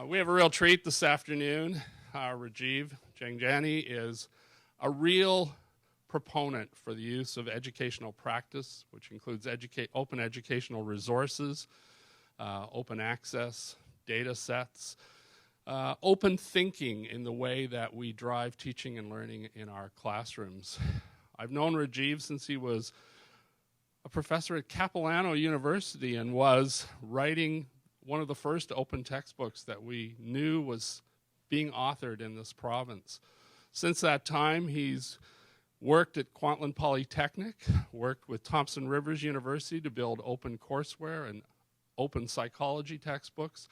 We have a real treat this afternoon. Rajiv Jhangiani is a real proponent for the use of educational practice, which includes open educational resources, open access, data sets, open thinking in the way that we drive teaching and learning in our classrooms. I've known Rajiv since he was a professor at Capilano University and was writing one of the first open textbooks that we knew was being authored in this province. Since that time, he's worked at Kwantlen Polytechnic, worked with Thompson Rivers University to build open courseware and open psychology textbooks,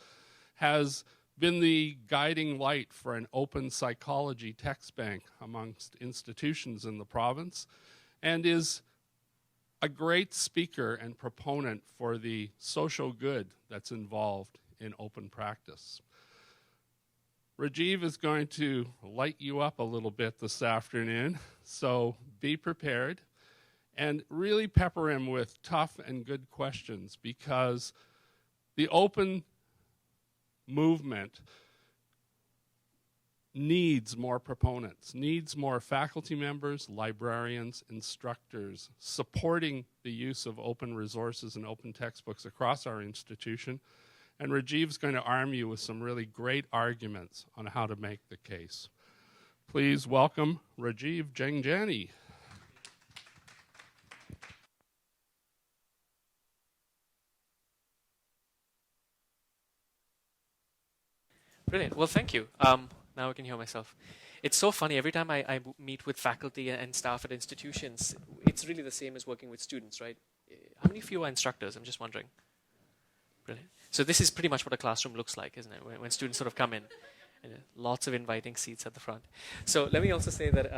has been the guiding light for an open psychology text bank amongst institutions in the province, and is a great speaker and proponent for the social good that's involved in open practice. Rajiv is going to light you up a little bit this afternoon, so be prepared and really pepper him with tough and good questions, because the open movement needs more proponents, needs more faculty members, librarians, instructors supporting the use of open resources and open textbooks across our institution. And Rajiv's going to arm you with some really great arguments on how to make the case. Please welcome Rajiv Jhangiani. Brilliant. Well, thank you. Now I can hear myself. It's so funny. Every time I meet with faculty and staff at institutions, it's really the same as working with students, right? How many of you are instructors? I'm just wondering. Brilliant. So this is pretty much what a classroom looks like, isn't it? When students sort of come in. And lots of inviting seats at the front. So let me also say that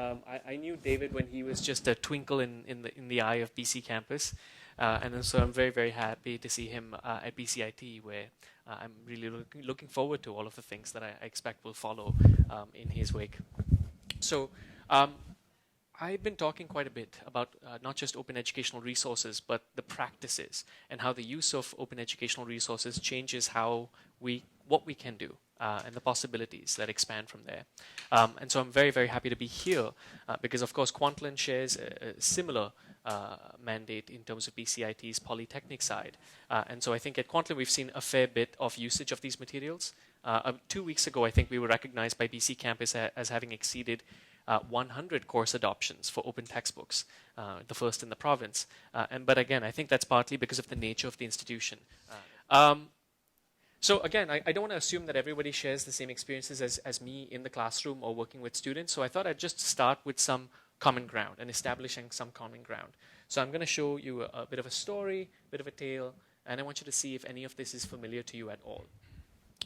I knew David when he was just a twinkle in the eye of BC campus. And so I'm very, very happy to see him at BCIT, where I'm really looking forward to all of the things that I expect will follow in his wake. So I've been talking quite a bit about not just open educational resources, but the practices and how the use of open educational resources changes what we can do and the possibilities that expand from there. And so I'm very, very happy to be here because, of course, Kwantlen shares a similar mandate in terms of BCIT's Polytechnic side. And so I think at Kwantlen we've seen a fair bit of usage of these materials. 2 weeks ago, I think we were recognized by BC Campus as having exceeded 100 course adoptions for open textbooks, the first in the province. But again, I think that's partly because of the nature of the institution. So again, I don't want to assume that everybody shares the same experiences as me in the classroom or working with students. So I thought I'd just start with some common ground and establishing some common ground. So I'm going to show you a bit of a story, a bit of a tale, and I want you to see if any of this is familiar to you at all.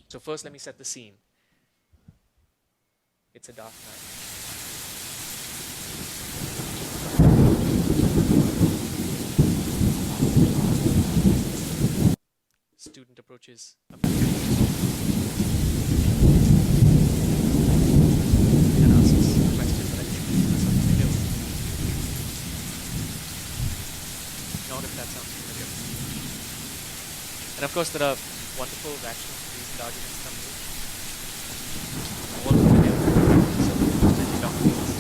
So first, let me set the scene. It's a dark night. Student approaches a faculty and asks a question that I think has something to do. Not if that sounds familiar. And of course, there are wonderful rational reasoned arguments coming in. All familiar with many documents.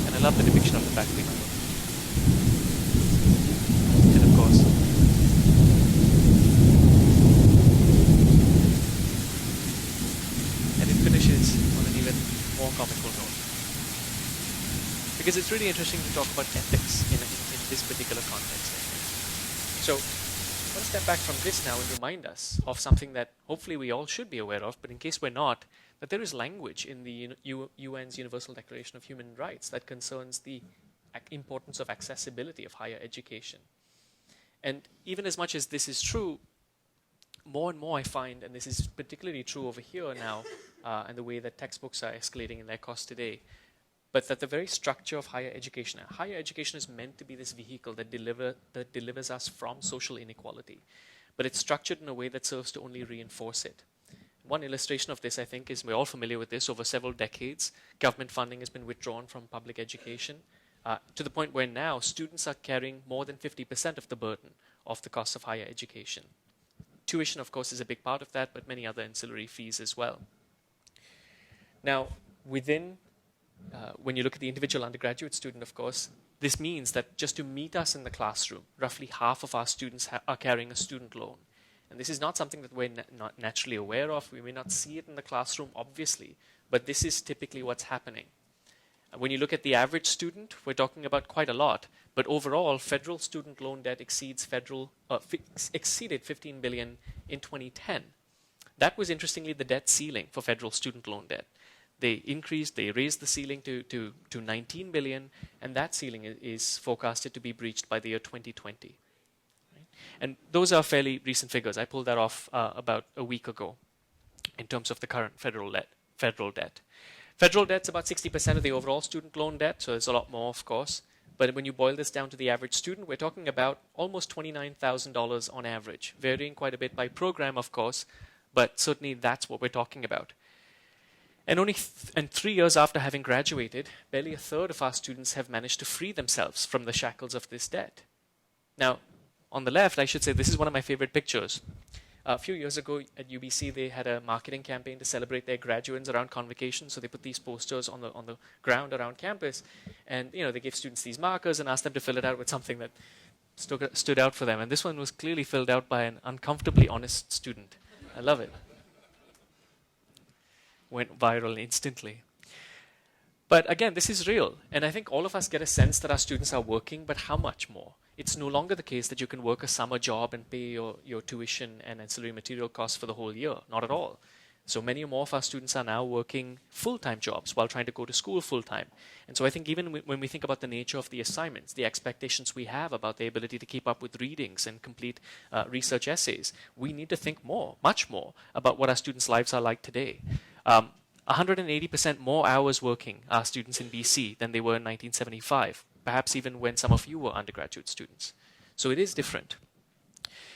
And I love the depiction of the faculty member. Comical note. Because it's really interesting to talk about ethics in this particular context, I think. So I want to step back from this now and remind us of something that hopefully we all should be aware of, but in case we're not, that there is language in the UN's Universal Declaration of Human Rights that concerns the importance of accessibility of higher education. And even as much as this is true, more and more I find, and this is particularly true over here now, and the way that textbooks are escalating in their cost today, but that the very structure of higher education is meant to be this vehicle that delivers us from social inequality. But it's structured in a way that serves to only reinforce it. One illustration of this, I think, is we're all familiar with this. Over several decades, government funding has been withdrawn from public education to the point where now students are carrying more than 50% of the burden of the cost of higher education. Tuition, of course, is a big part of that, but many other ancillary fees as well. Now, when you look at the individual undergraduate student, of course, this means that just to meet us in the classroom, roughly half of our students are carrying a student loan. And this is not something that we're not naturally aware of. We may not see it in the classroom, obviously, but this is typically what's happening. When you look at the average student, we're talking about quite a lot. But overall, federal student loan debt exceeded $15 billion in 2010. That was, interestingly, the debt ceiling for federal student loan debt. They raised the ceiling to $19 billion, and that ceiling is forecasted to be breached by the year 2020. Right? And those are fairly recent figures. I pulled that off about a week ago in terms of the current federal debt. Federal debt's about 60% of the overall student loan debt, so there's a lot more, of course. But when you boil this down to the average student, we're talking about almost $29,000 on average, varying quite a bit by program, of course, but certainly that's what we're talking about. And only 3 years after having graduated, barely a third of our students have managed to free themselves from the shackles of this debt. Now, on the left, I should say this is one of my favorite pictures. A few years ago at UBC, they had a marketing campaign to celebrate their graduates around convocation. So they put these posters on the ground around campus, and they gave students these markers and asked them to fill it out with something that stood out for them. And this one was clearly filled out by an uncomfortably honest student. I love it. Went viral instantly. But again, this is real. And I think all of us get a sense that our students are working, but how much more? It's no longer the case that you can work a summer job and pay your tuition and ancillary material costs for the whole year. Not at all. So many more of our students are now working full-time jobs while trying to go to school full-time. And so I think even when we think about the nature of the assignments, the expectations we have about the ability to keep up with readings and complete research essays, we need to think more, much more, about what our students' lives are like today. 180% more hours working are students in BC than they were in 1975, perhaps even when some of you were undergraduate students. So it is different.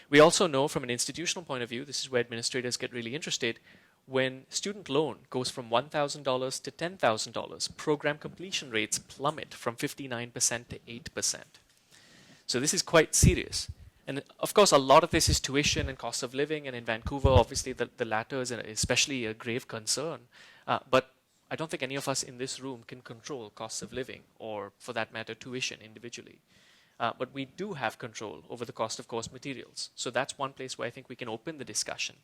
We also know from an institutional point of view, this is where administrators get really interested, when student loan goes from $1,000 to $10,000, program completion rates plummet from 59% to 8%. So this is quite serious. And of course, a lot of this is tuition and cost of living, and in Vancouver, obviously, the latter is especially a grave concern. But I don't think any of us in this room can control costs of living, or for that matter, tuition individually. But we do have control over the cost of course materials. So that's one place where I think we can open the discussion.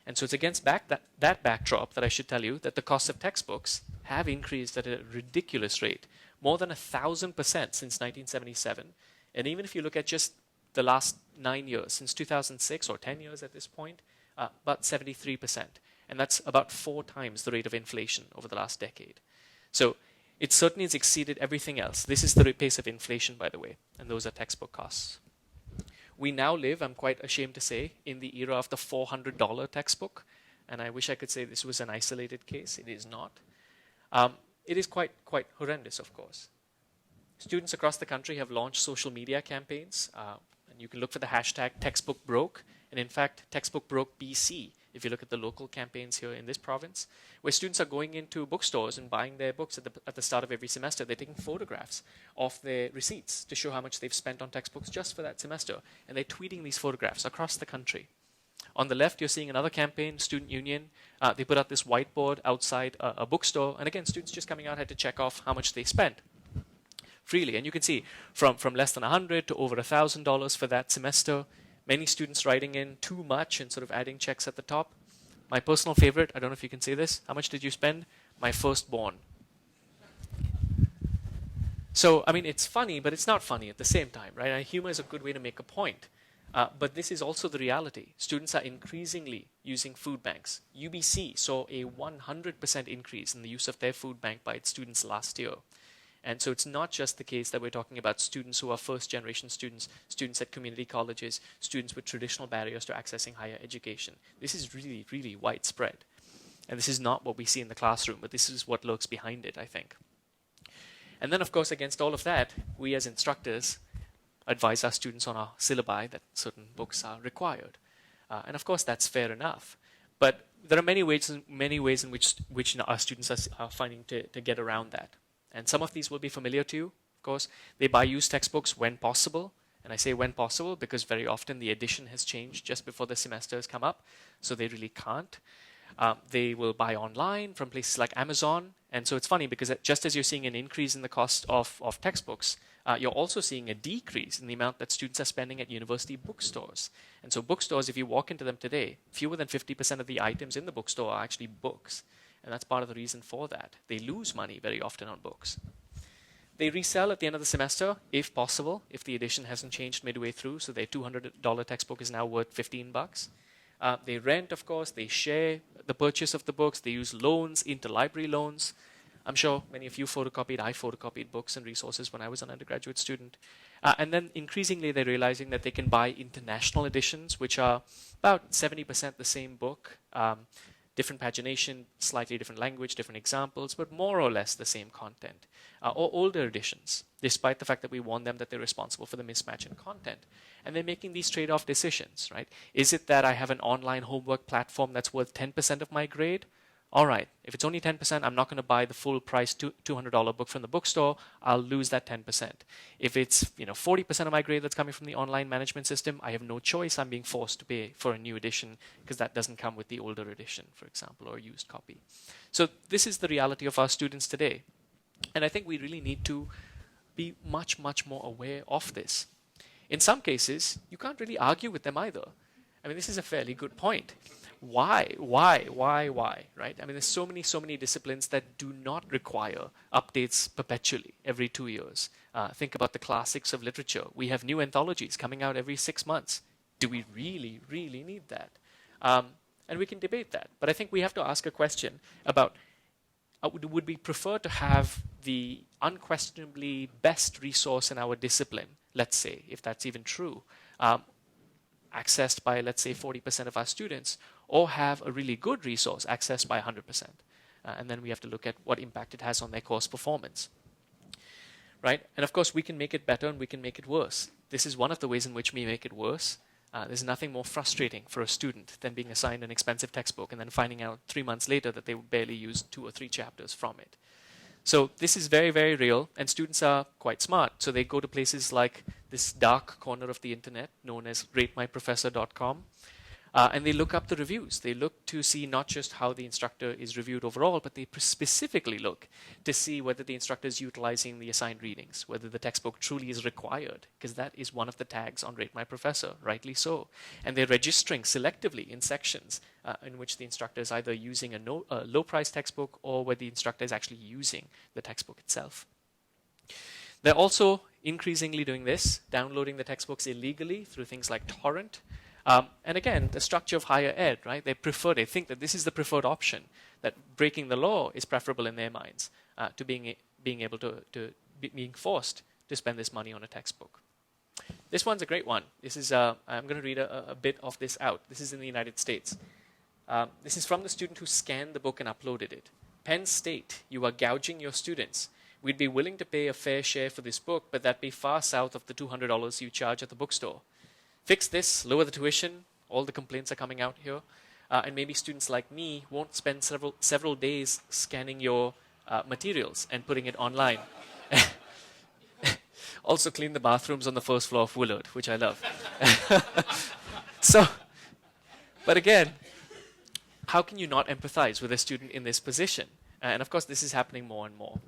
And so it's against that backdrop that I should tell you that the cost of textbooks have increased at a ridiculous rate, more than 1,000% since 1977. And even if you look at just the last 9 years, since 2006, or 10 years at this point, about 73%. And that's about 4 times the rate of inflation over the last decade. So it certainly has exceeded everything else. This is the pace of inflation, by the way, and those are textbook costs. We now live, I'm quite ashamed to say, in the era of the $400 textbook. And I wish I could say this was an isolated case. It is not. It is quite horrendous, of course. Students across the country have launched social media campaigns. And you can look for the hashtag textbook broke. And in fact, textbook broke BC, if you look at the local campaigns here in this province, where students are going into bookstores and buying their books at the start of every semester. They're taking photographs of their receipts to show how much they've spent on textbooks just for that semester. And they're tweeting these photographs across the country. On the left, you're seeing another campaign, Student Union. They put out this whiteboard outside a bookstore. And again, students just coming out had to check off how much they spent freely. And you can see from less than $100 to over $1,000 for that semester. Many students writing in too much and sort of adding checks at the top. My personal favorite, I don't know if you can say this, how much did you spend? My firstborn. So, I mean, it's funny, but it's not funny at the same time, right? Humor is a good way to make a point. But this is also the reality. Students are increasingly using food banks. UBC saw a 100% increase in the use of their food bank by its students last year. And so it's not just the case that we're talking about students who are first-generation students, students at community colleges, students with traditional barriers to accessing higher education. This is really, really widespread. And this is not what we see in the classroom, but this is what lurks behind it, I think. And then, of course, against all of that, we as instructors advise our students on our syllabi that certain books are required. And of course, that's fair enough. But there are many ways in which our students are finding to get around that. And some of these will be familiar to you, of course. They buy used textbooks when possible. And I say when possible because very often the edition has changed just before the semester has come up, so they really can't. They will buy online from places like Amazon. And so it's funny because just as you're seeing an increase in the cost of textbooks, you're also seeing a decrease in the amount that students are spending at university bookstores. And so bookstores, if you walk into them today, fewer than 50% of the items in the bookstore are actually books. And that's part of the reason for that. They lose money very often on books. They resell at the end of the semester, if possible, if the edition hasn't changed midway through, so their $200 textbook is now worth $15. They rent, of course, they share the purchase of the books, they use loans, interlibrary loans. I'm sure many of you I photocopied books and resources when I was an undergraduate student. And then increasingly they're realizing that they can buy international editions, which are about 70% the same book, different pagination, slightly different language, different examples, but more or less the same content. Or older editions, despite the fact that we warn them that they're responsible for the mismatch in content. And they're making these trade-off decisions, right? Is it that I have an online homework platform that's worth 10% of my grade? All right, if it's only 10%, I'm not going to buy the full price $200 book from the bookstore. I'll lose that 10%. If it's 40% of my grade that's coming from the online management system, I have no choice. I'm being forced to pay for a new edition because that doesn't come with the older edition, for example, or a used copy. So this is the reality of our students today. And I think we really need to be much, much more aware of this. In some cases, you can't really argue with them either. I mean, this is a fairly good point. Why, right? I mean, there's so many disciplines that do not require updates perpetually every 2 years. Think about the classics of literature. We have new anthologies coming out every 6 months. Do we really, really need that? And we can debate that. But I think we have to ask a question about would we prefer to have the unquestionably best resource in our discipline, let's say, if that's even true, accessed by, let's say, 40% of our students, or have a really good resource accessed by 100%. And then we have to look at what impact it has on their course performance. Right? And of course, we can make it better and we can make it worse. This is one of the ways in which we make it worse. There's nothing more frustrating for a student than being assigned an expensive textbook and then finding out 3 months later that they barely used 2 or 3 chapters from it. So this is very, very real, and students are quite smart. So they go to places like this dark corner of the internet known as ratemyprofessor.com, and they look up the reviews. They look to see not just how the instructor is reviewed overall, but they specifically look to see whether the instructor is utilizing the assigned readings, whether the textbook truly is required, because that is one of the tags on Rate My Professor, rightly so. And they're registering selectively in sections in which the instructor is either using a low-price textbook or where the instructor is actually using the textbook itself. They're also increasingly doing this, downloading the textbooks illegally through things like torrent. And again, the structure of higher ed, right? They think that this is the preferred option, that breaking the law is preferable in their minds to being being forced to spend this money on a textbook. This one's a great one. This is I'm going to read a bit of this out. This is in the United States. This is from the student who scanned the book and uploaded it. Penn State, you are gouging your students. We'd be willing to pay a fair share for this book, but that'd be far south of the $200 you charge at the bookstore. Fix this, lower the tuition. All the complaints are coming out here. And maybe students like me won't spend several days scanning your materials and putting it online. Also clean the bathrooms on the first floor of Willard, which I love. But again, how can you not empathize with a student in this position? And of course, this is happening more and more.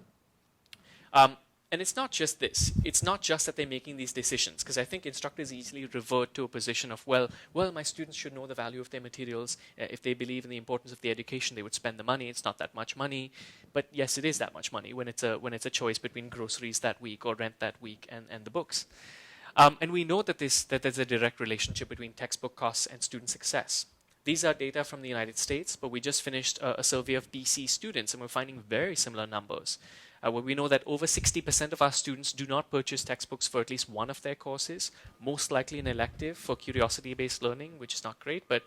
And it's not just this. It's not just that they're making these decisions, because I think instructors easily revert to a position of, well, my students should know the value of their materials. If they believe in the importance of the education, they would spend the money. It's not that much money. But yes, it is that much money when it's a choice between groceries that week or rent that week and the books. And we know that there's a direct relationship between textbook costs and student success. These are data from the United States, but we just finished a survey of BC students, and we're finding very similar numbers. Where we know that over 60% of our students do not purchase textbooks for at least one of their courses, most likely an elective for curiosity-based learning, which is not great, but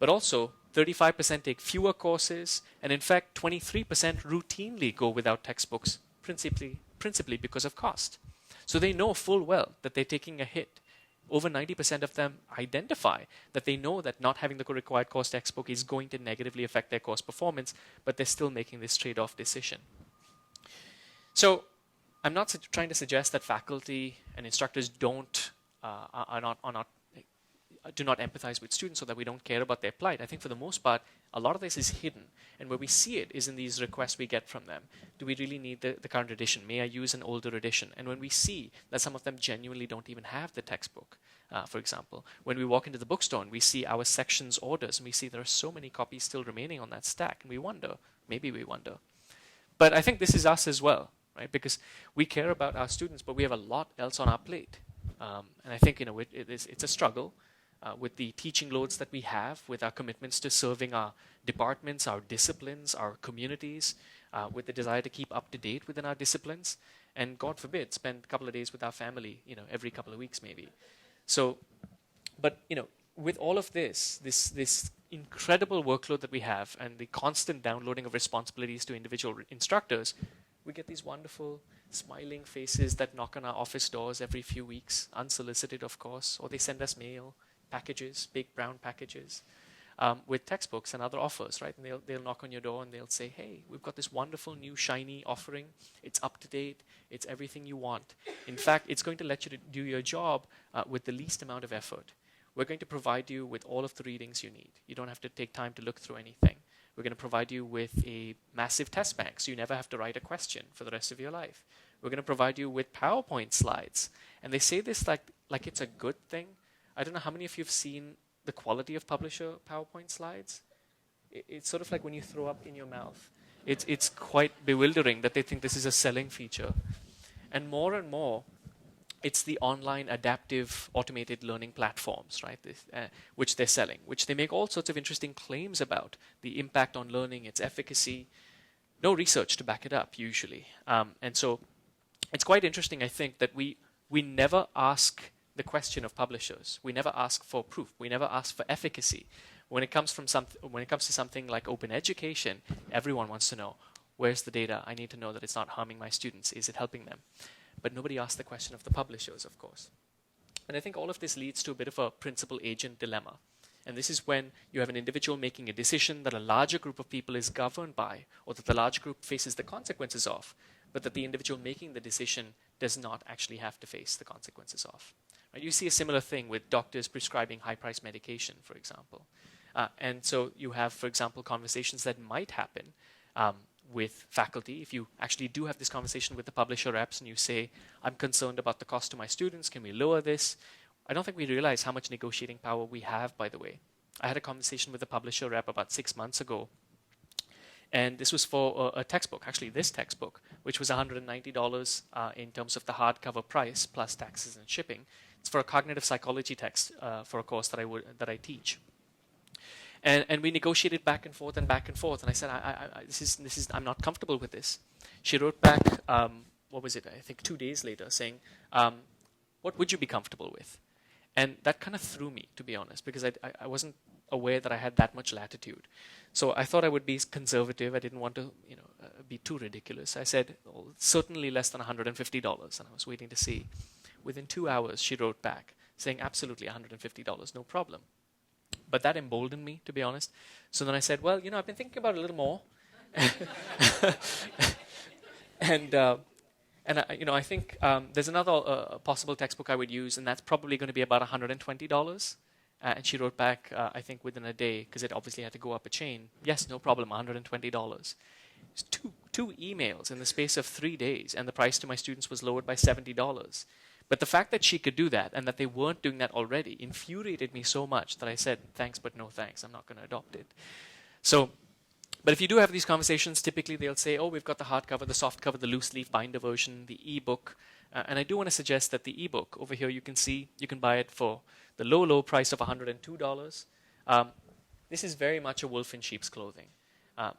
also 35% take fewer courses, and in fact 23% routinely go without textbooks, principally because of cost. So they know full well that they're taking a hit. Over 90% of them identify that they know that not having the required course textbook is going to negatively affect their course performance, but they're still making this trade-off decision. So I'm not trying to suggest that faculty and instructors don't are not do not empathize with students, so that we don't care about their plight. I think for the most part, a lot of this is hidden. And where we see it is in these requests we get from them. Do we really need the current edition? May I use an older edition? And when we see that some of them genuinely don't even have the textbook, for example, when we walk into the bookstore and we see our sections orders and we see there are so many copies still remaining on that stack, and we wonder, maybe we wonder. But I think this is us as well, right? Because we care about our students, but we have a lot else on our plate. And I think, it's a struggle. With the teaching loads that we have, with our commitments to serving our departments, our disciplines, our communities, with the desire to keep up to date within our disciplines, and God forbid, spend a couple of days with our family, every couple of weeks maybe. So, but, with all of this incredible workload that we have and the constant downloading of responsibilities to individual instructors, we get these wonderful smiling faces that knock on our office doors every few weeks, unsolicited, of course, or they send us mail. Packages, big brown packages, with textbooks and other offers, right? And they'll knock on your door and they'll say, hey, we've got this wonderful new shiny offering. It's up to date. It's everything you want. In fact, it's going to let you do your job with the least amount of effort. We're going to provide you with all of the readings you need. You don't have to take time to look through anything. We're going to provide you with a massive test bank, so you never have to write a question for the rest of your life. We're going to provide you with PowerPoint slides. And they say this like it's a good thing. I don't know how many of you have seen the quality of publisher PowerPoint slides. It's sort of like when you throw up in your mouth. It's quite bewildering that they think this is a selling feature. And more, it's the online adaptive automated learning platforms, right? Which they're selling, which they make all sorts of interesting claims about the impact on learning, its efficacy. No research to back it up, usually. And so it's quite interesting, I think, that we never ask the question of publishers. We never ask for proof. We never ask for efficacy. When it comes to something like open education, everyone wants to know, where's the data? I need to know that it's not harming my students. Is it helping them? But nobody asks the question of the publishers, of course. And I think all of this leads to a bit of a principal-agent dilemma. And this is when you have an individual making a decision that a larger group of people is governed by, or that the larger group faces the consequences of, but that the individual making the decision does not actually have to face the consequences of. You see a similar thing with doctors prescribing high-priced medication, for example. And so you have, for example, conversations that might happen with faculty. If you actually do have this conversation with the publisher reps and you say, I'm concerned about the cost to my students, can we lower this? I don't think we realize how much negotiating power we have, by the way. I had a conversation with a publisher rep about 6 months ago. And this was for a textbook, actually this textbook, which was $190 in terms of the hardcover price plus taxes and shipping. It's for a cognitive psychology text for a course that I teach. And we negotiated back and forth. And I said, I'm not comfortable with this. She wrote back, what was it? I think 2 days later, saying, what would you be comfortable with? And that kind of threw me, to be honest, because I wasn't aware that I had that much latitude. So I thought I would be conservative. I didn't want to, be too ridiculous. I said, certainly less than $150, and I was waiting to see. Within 2 hours, she wrote back saying, absolutely $150, no problem. But that emboldened me, to be honest. So then I said, well, I've been thinking about it a little more. I think there's another possible textbook I would use, and that's probably going to be about $120. And she wrote back, I think within a day, because it obviously had to go up a chain. Yes, no problem, $120. It's two emails in the space of 3 days, and the price to my students was lowered by $70. But the fact that she could do that and that they weren't doing that already infuriated me so much that I said, thanks, but no thanks. I'm not going to adopt it. So, but if you do have these conversations, typically they'll say, oh, we've got the hardcover, the softcover, the loose leaf binder version, the ebook. And I do want to suggest that the ebook, over here you can see, you can buy it for the low price of $102. This is very much a wolf in sheep's clothing.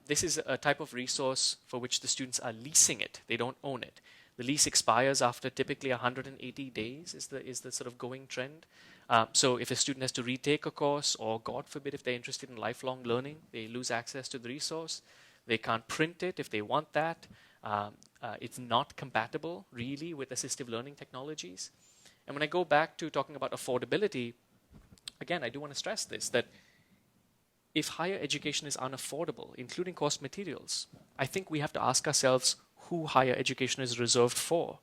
This is a type of resource for which the students are leasing it. They don't own it. The lease expires after typically 180 days is the sort of going trend. So if a student has to retake a course, or God forbid if they're interested in lifelong learning, they lose access to the resource. They can't print it if they want that. It's not compatible really with assistive learning technologies. And when I go back to talking about affordability, again, I do want to stress this, that if higher education is unaffordable, including course materials, I think we have to ask ourselves who higher education is reserved for.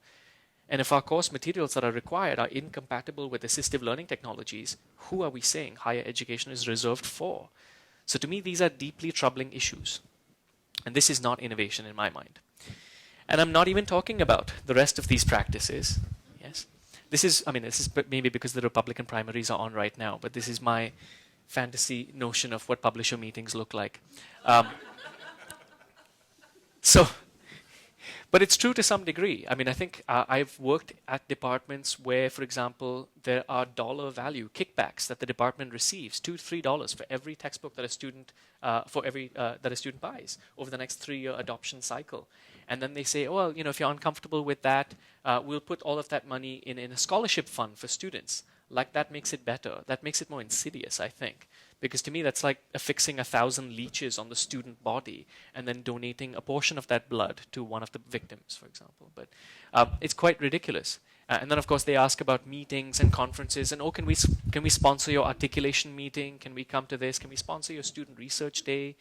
And if our course materials that are required are incompatible with assistive learning technologies, who are we saying higher education is reserved for? So to me, these are deeply troubling issues. And this is not innovation in my mind. And I'm not even talking about the rest of these practices. Yes, this is maybe because the Republican primaries are on right now, but this is my fantasy notion of what publisher meetings look like. But it's true to some degree. I mean, I think I've worked at departments where, for example, there are dollar value kickbacks that the department receives, $2 to $3 for every textbook that a student that a student buys over the next 3-year adoption cycle. And then they say, oh, well, if you're uncomfortable with that, we'll put all of that money in a scholarship fund for students. Like, that makes it better. That makes it more insidious, I think. Because to me, that's like affixing 1,000 leeches on the student body and then donating a portion of that blood to one of the victims, for example. But it's quite ridiculous. And then, of course, they ask about meetings and conferences. And, oh, can we sponsor your articulation meeting? Can we come to this? Can we sponsor your student research day?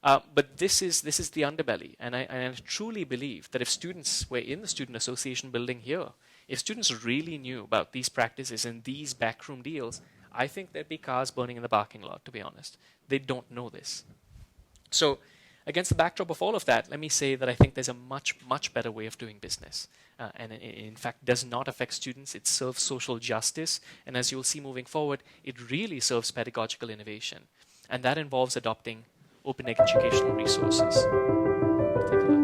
But this is the underbelly. And I truly believe that if students were in the Student Association building here, if students really knew about these practices and these backroom deals, I think there'd be cars burning in the parking lot, to be honest. They don't know this. So against the backdrop of all of that, let me say that I think there's a much, much better way of doing business. And it, in fact, does not affect students. It serves social justice. And as you'll see moving forward, it really serves pedagogical innovation. And that involves adopting open educational resources. Take a look.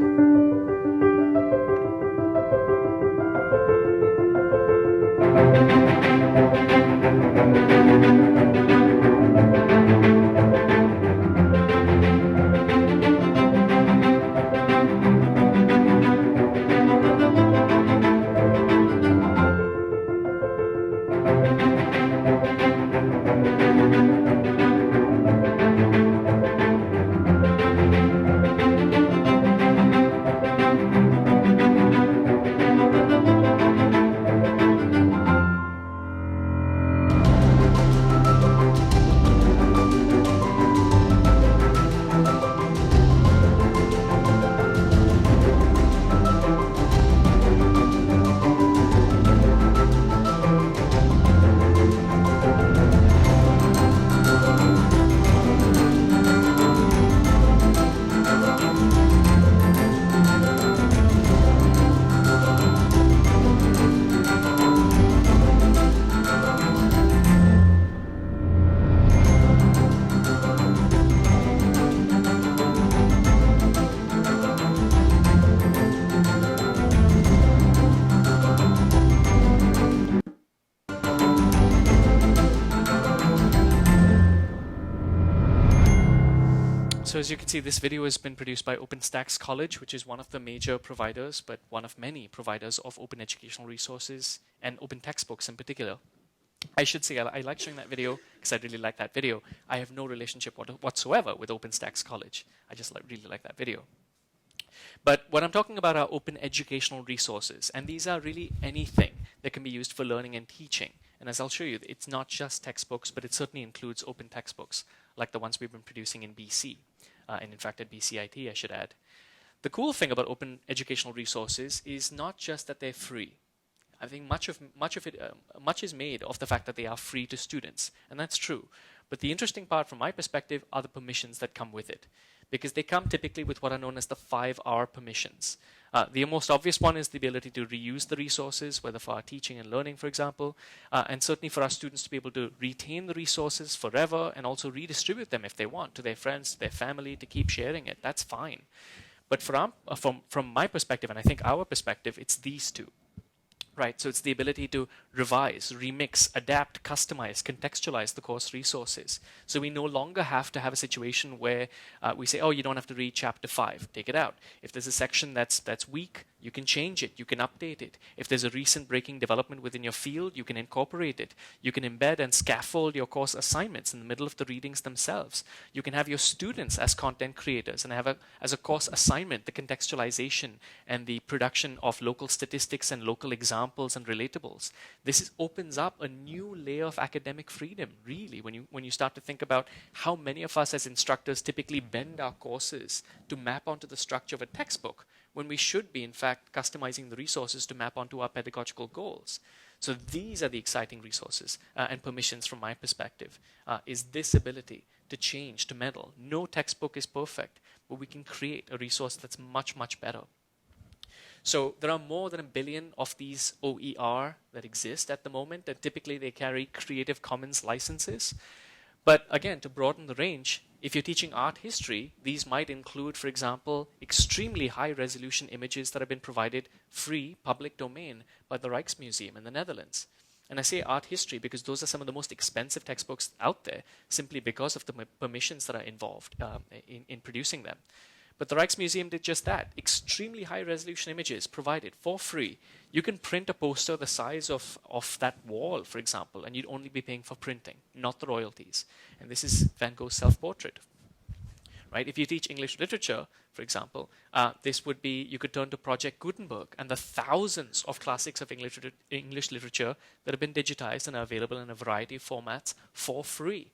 So as you can see, this video has been produced by OpenStax College, which is one of the major providers, but one of many providers of open educational resources and open textbooks in particular. I should say I like showing that video because I really like that video. I have no relationship whatsoever with OpenStax College. I just really like that video. But what I'm talking about are open educational resources, and these are really anything that can be used for learning and teaching. And as I'll show you, it's not just textbooks, but it certainly includes open textbooks, like the ones we've been producing in BC, and in fact at BCIT, I should add. The cool thing about open educational resources is not just that they're free. I think much is made of the fact that they are free to students, and that's true. But the interesting part from my perspective are the permissions that come with it, because they come typically with what are known as the 5R permissions. The most obvious one is the ability to reuse the resources, whether for our teaching and learning, for example, and certainly for our students to be able to retain the resources forever and also redistribute them if they want to their friends, to their family, to keep sharing it. That's fine. But from my perspective, and I think our perspective, it's these two. Right, so it's the ability to revise, remix, adapt, customize, contextualize the course resources. So we no longer have to have a situation where we say, oh, you don't have to read chapter 5, take it out. If there's a section that's weak, you can change it, you can update it. If there's a recent breaking development within your field, you can incorporate it. You can embed and scaffold your course assignments in the middle of the readings themselves. You can have your students as content creators and have as a course assignment the contextualization and the production of local statistics and local examples and relatables. This opens up a new layer of academic freedom, really, when you start to think about how many of us as instructors typically bend our courses to map onto the structure of a textbook, when we should be, in fact, customizing the resources to map onto our pedagogical goals. So these are the exciting resources and permissions from my perspective, is this ability to change, to meddle. No textbook is perfect, but we can create a resource that's much, much better. So there are more than 1 billion of these OER that exist at the moment, and typically they carry Creative Commons licenses. But again, to broaden the range, if you're teaching art history, these might include, for example, extremely high-resolution images that have been provided free, public domain by the Rijksmuseum in the Netherlands. And I say art history because those are some of the most expensive textbooks out there, simply because of the permissions that are involved in producing them. But the Rijksmuseum did just that. Extremely high-resolution images provided for free. You can print a poster the size of that wall, for example, and you'd only be paying for printing, not the royalties. And this is Van Gogh's self-portrait. Right? If you teach English literature, for example, this would be, you could turn to Project Gutenberg and the thousands of classics of English literature that have been digitized and are available in a variety of formats for free.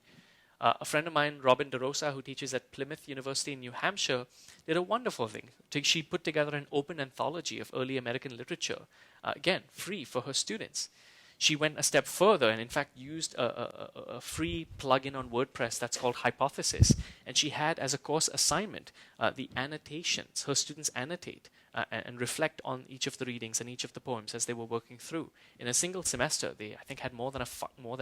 A friend of mine, Robin DeRosa, who teaches at Plymouth University in New Hampshire, did a wonderful thing. She put together an open anthology of early American literature, again, free for her students. She went a step further and, in fact, used a free plugin on WordPress that's called Hypothesis. And she had, as a course assignment, the annotations. Her students annotate and reflect on each of the readings and each of the poems as they were working through. In a single semester, they, I think, had more than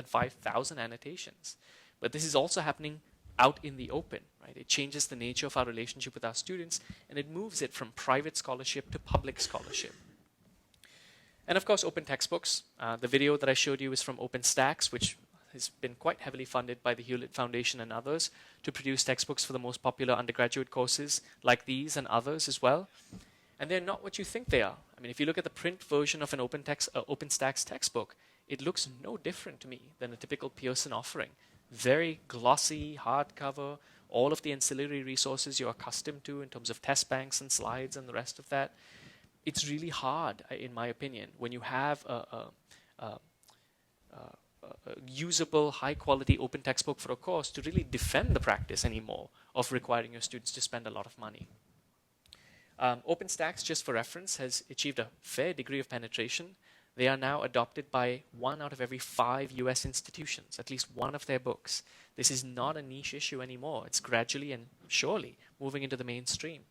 5,000 annotations. But this is also happening out in the open, right? It changes the nature of our relationship with our students, and it moves it from private scholarship to public scholarship. And of course, open textbooks. The video that I showed you is from OpenStax, which has been quite heavily funded by the Hewlett Foundation and others to produce textbooks for the most popular undergraduate courses like these and others as well. And they're not what you think they are. I mean, if you look at the print version of an OpenStax textbook, it looks no different to me than a typical Pearson offering. Very glossy, hardcover, all of the ancillary resources you're accustomed to in terms of test banks and slides and the rest of that. It's really hard, in my opinion, when you have a usable, high-quality open textbook for a course to really defend the practice anymore of requiring your students to spend a lot of money. OpenStax, just for reference, has achieved a fair degree of penetration. They are now adopted by 1 out of every 5 US institutions, at least one of their books. This is not a niche issue anymore. It's gradually and surely moving into the mainstream.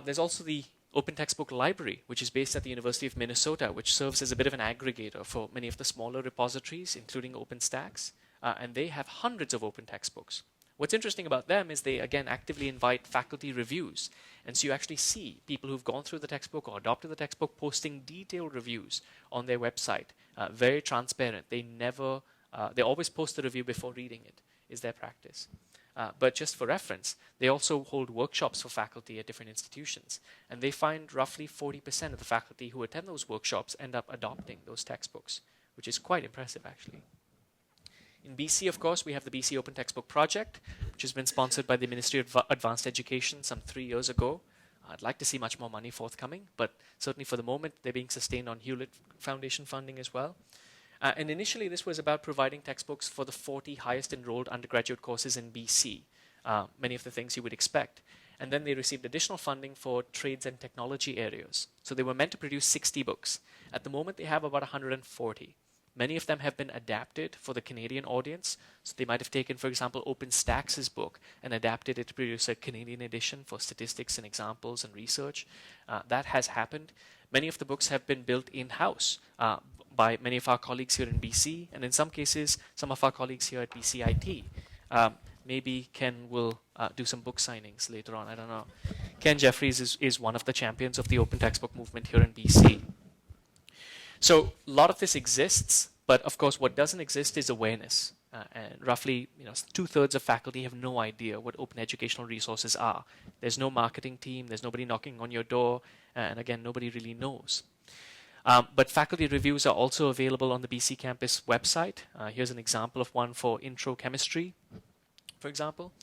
There's also the Open Textbook Library, which is based at the University of Minnesota, which serves as a bit of an aggregator for many of the smaller repositories, including OpenStax, and they have hundreds of open textbooks. What's interesting about them is they, again, actively invite faculty reviews. And so you actually see people who've gone through the textbook or adopted the textbook posting detailed reviews on their website. Very transparent. They always post the review before reading it, is their practice. But just for reference, they also hold workshops for faculty at different institutions. And they find roughly 40% of the faculty who attend those workshops end up adopting those textbooks, which is quite impressive, actually. In BC, of course, we have the BC Open Textbook Project, which has been sponsored by the Ministry of Advanced Education some 3 years ago. I'd like to see much more money forthcoming, but certainly for the moment, they're being sustained on Hewlett Foundation funding as well. And initially, this was about providing textbooks for the 40 highest enrolled undergraduate courses in BC, many of the things you would expect. And then they received additional funding for trades and technology areas. So they were meant to produce 60 books. At the moment, they have about 140. Many of them have been adapted for the Canadian audience. So they might have taken, for example, OpenStax's book and adapted it to produce a Canadian edition for statistics and examples and research. That has happened. Many of the books have been built in-house by many of our colleagues here in BC, and in some cases, some of our colleagues here at BCIT. Maybe Ken will do some book signings later on, I don't know. Ken Jeffries is one of the champions of the open textbook movement here in BC. So a lot of this exists, but of course what doesn't exist is awareness. And roughly 2/3 of faculty have no idea what open educational resources are. There's no marketing team, there's nobody knocking on your door, and again, nobody really knows. But faculty reviews are also available on the BC campus website. Here's an example of one for intro chemistry, for example.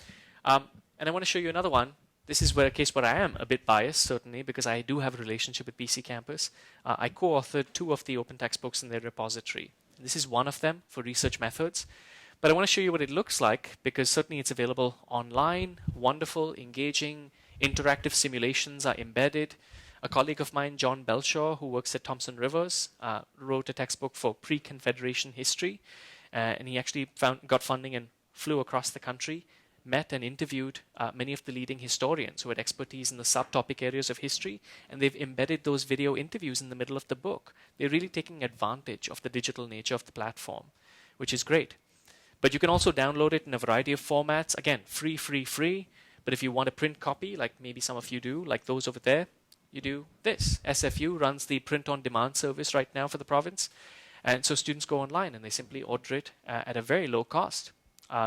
And I want to show you another one. This is a case where I am a bit biased, certainly, because I do have a relationship with BC Campus. I co-authored 2 of the open textbooks in their repository. This is one of them for research methods. But I want to show you what it looks like, because certainly it's available online, wonderful, engaging. Interactive simulations are embedded. A colleague of mine, John Belshaw, who works at Thomson Rivers, wrote a textbook for pre-Confederation history, and he actually got funding and flew across the country, met and interviewed many of the leading historians who had expertise in the subtopic areas of history, and they've embedded those video interviews in the middle of the book. They're really taking advantage of the digital nature of the platform, which is great. But you can also download it in a variety of formats. Again, free. But if you want a print copy, like maybe some of you do, like those over there, you do this. SFU runs the print-on-demand service right now for the province. And so students go online and they simply order it at a very low cost,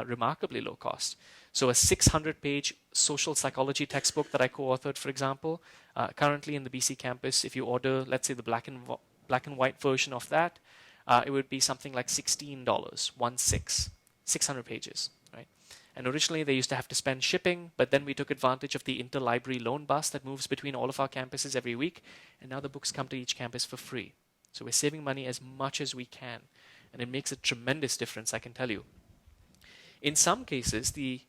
remarkably low cost. So a 600-page social psychology textbook that I co-authored, for example, currently in the BC campus, if you order, let's say, the black and white version of that, it would be something like $16, 600 pages, right? And originally they used to have to spend shipping, but then we took advantage of the interlibrary loan bus that moves between all of our campuses every week, and now the books come to each campus for free. So we're saving money as much as we can, and it makes a tremendous difference, I can tell you. In some cases, the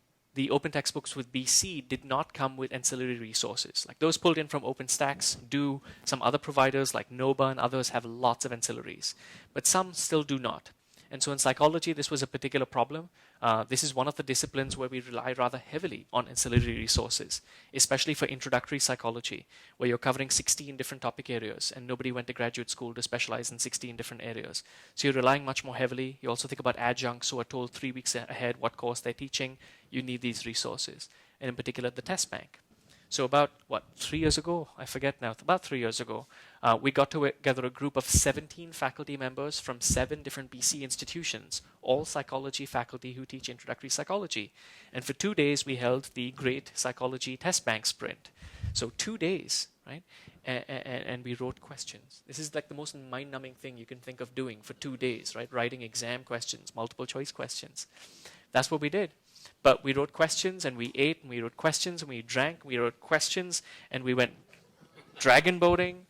open textbooks with BC did not come with ancillary resources. Like those pulled in from OpenStax do. Some other providers like NOBA and others have lots of ancillaries, but some still do not. And so in psychology, this was a particular problem. This is one of the disciplines where we rely rather heavily on ancillary resources, especially for introductory psychology, where you're covering 16 different topic areas, and nobody went to graduate school to specialize in 16 different areas. So you're relying much more heavily. You also think about adjuncts who are told 3 weeks ahead what course they're teaching. You need these resources, and in particular, the test bank. So about, 3 years ago? I forget now. About 3 years ago, we got together a group of 17 faculty members from 7 different BC institutions, all psychology faculty who teach introductory psychology. And for 2 days, we held the Great Psychology Test Bank Sprint. So 2 days, right? And we wrote questions. This is like the most mind-numbing thing you can think of doing for 2 days, right? Writing exam questions, multiple choice questions. That's what we did. But we wrote questions, and we ate, and we wrote questions, and we drank, we wrote questions, and we went dragon boating.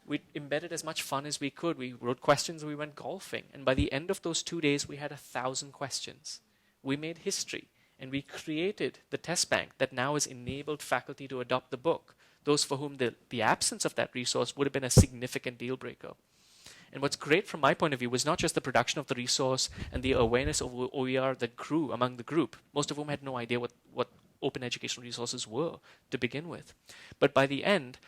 We embedded as much fun as we could. We wrote questions, and we went golfing. And by the end of those 2 days, we had 1,000 questions. We made history, and we created the test bank that now has enabled faculty to adopt the book, those for whom the absence of that resource would have been a significant deal breaker. And what's great from my point of view was not just the production of the resource and the awareness of OER that grew among the group, most of whom had no idea what open educational resources were to begin with. But by the end,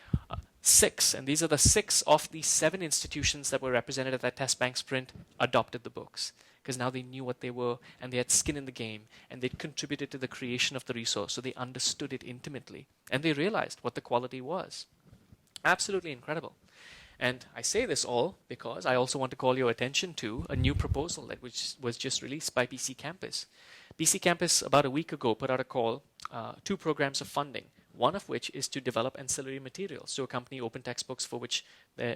6, and these are the 6 of the 7 institutions that were represented at that test bank sprint, adopted the books. Because now they knew what they were, and they had skin in the game, and they contributed to the creation of the resource, so they understood it intimately. And they realized what the quality was. Absolutely incredible. And I say this all because I also want to call your attention to a new proposal that was just released by BC Campus. BC Campus, about a week ago, put out a call, 2 programs of funding, one of which is to develop ancillary materials to accompany open textbooks for which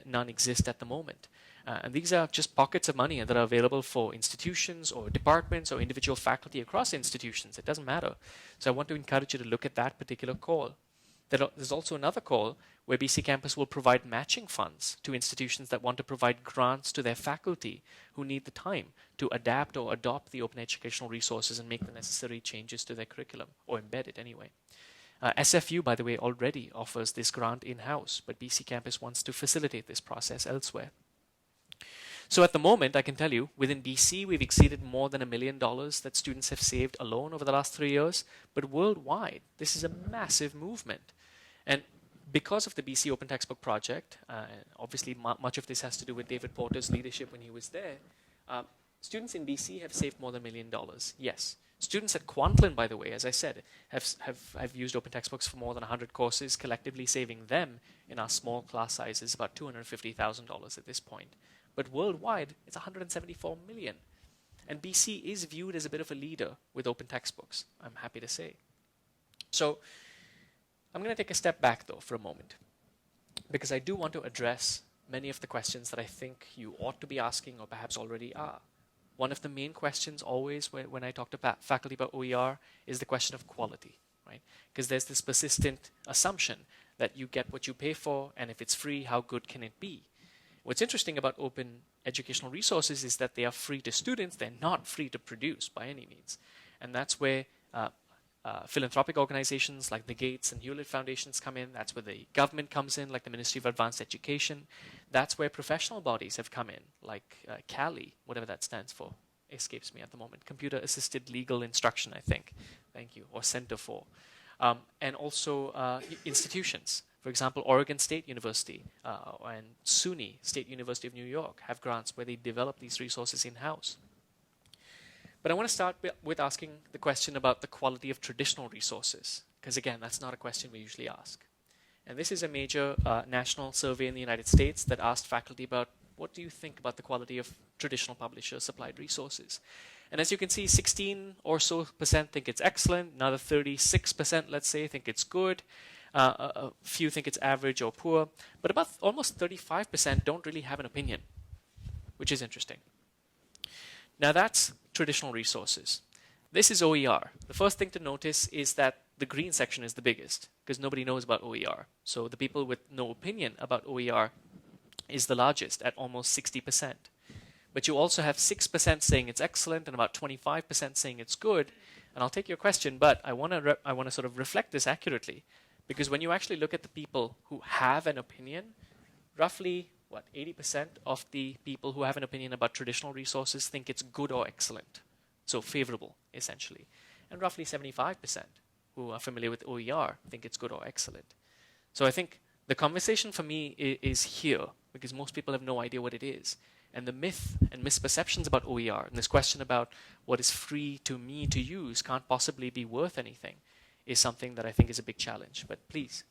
none exist at the moment. And these are just pockets of money that are available for institutions or departments or individual faculty across institutions. It doesn't matter. So I want to encourage you to look at that particular call. There's also another call where BC Campus will provide matching funds to institutions that want to provide grants to their faculty who need the time to adapt or adopt the open educational resources and make the necessary changes to their curriculum, or embed it anyway. SFU, by the way, already offers this grant in-house, but BC Campus wants to facilitate this process elsewhere. So at the moment, I can tell you, within BC, we've exceeded more than $1 million that students have saved alone over the last 3 years. But worldwide, this is a massive movement. And because of the BC Open Textbook Project, obviously much of this has to do with David Porter's leadership when he was there, students in BC have saved more than $1 million, yes. Students at Kwantlen, by the way, as I said, have used open textbooks for more than 100 courses, collectively saving them in our small class sizes about $250,000 at this point. But worldwide, it's 174 million. And BC is viewed as a bit of a leader with open textbooks, I'm happy to say. So I'm going to take a step back, though, for a moment, because I do want to address many of the questions that I think you ought to be asking or perhaps already are. One of the main questions always when I talk to faculty about OER is the question of quality, right? Because there's this persistent assumption that you get what you pay for, and if it's free, how good can it be? What's interesting about open educational resources is that they are free to students. They're not free to produce by any means. And that's where philanthropic organizations like the Gates and Hewlett Foundations come in. That's where the government comes in, like the Ministry of Advanced Education. That's where professional bodies have come in, like CALI, whatever that stands for. Escapes me at the moment. Computer Assisted Legal Instruction, I think. Thank you. Or Center for. And also institutions. For example, Oregon State University and SUNY, State University of New York, have grants where they develop these resources in-house. But I want to start with asking the question about the quality of traditional resources, because again, that's not a question we usually ask. And this is a major national survey in the United States that asked faculty about what do you think about the quality of traditional publisher-supplied resources. And as you can see, 16 or so % think it's excellent, another 36%, let's say, think it's good, a few think it's average or poor, but about almost 35% don't really have an opinion, which is interesting. Now that's traditional resources. This is OER. The first thing to notice is that the green section is the biggest, because nobody knows about OER. So the people with no opinion about OER is the largest at almost 60%. But you also have 6% saying it's excellent and about 25% saying it's good. And I'll take your question, but I want to sort of reflect this accurately, because when you actually look at the people who have an opinion, roughly 80% of the people who have an opinion about traditional resources think it's good or excellent, so favorable essentially, and roughly 75% who are familiar with OER think it's good or excellent. So I think the conversation for me is here, because most people have no idea what it is. And the myth and misperceptions about OER and this question about what is free to me to use can't possibly be worth anything is something that I think is a big challenge. But please.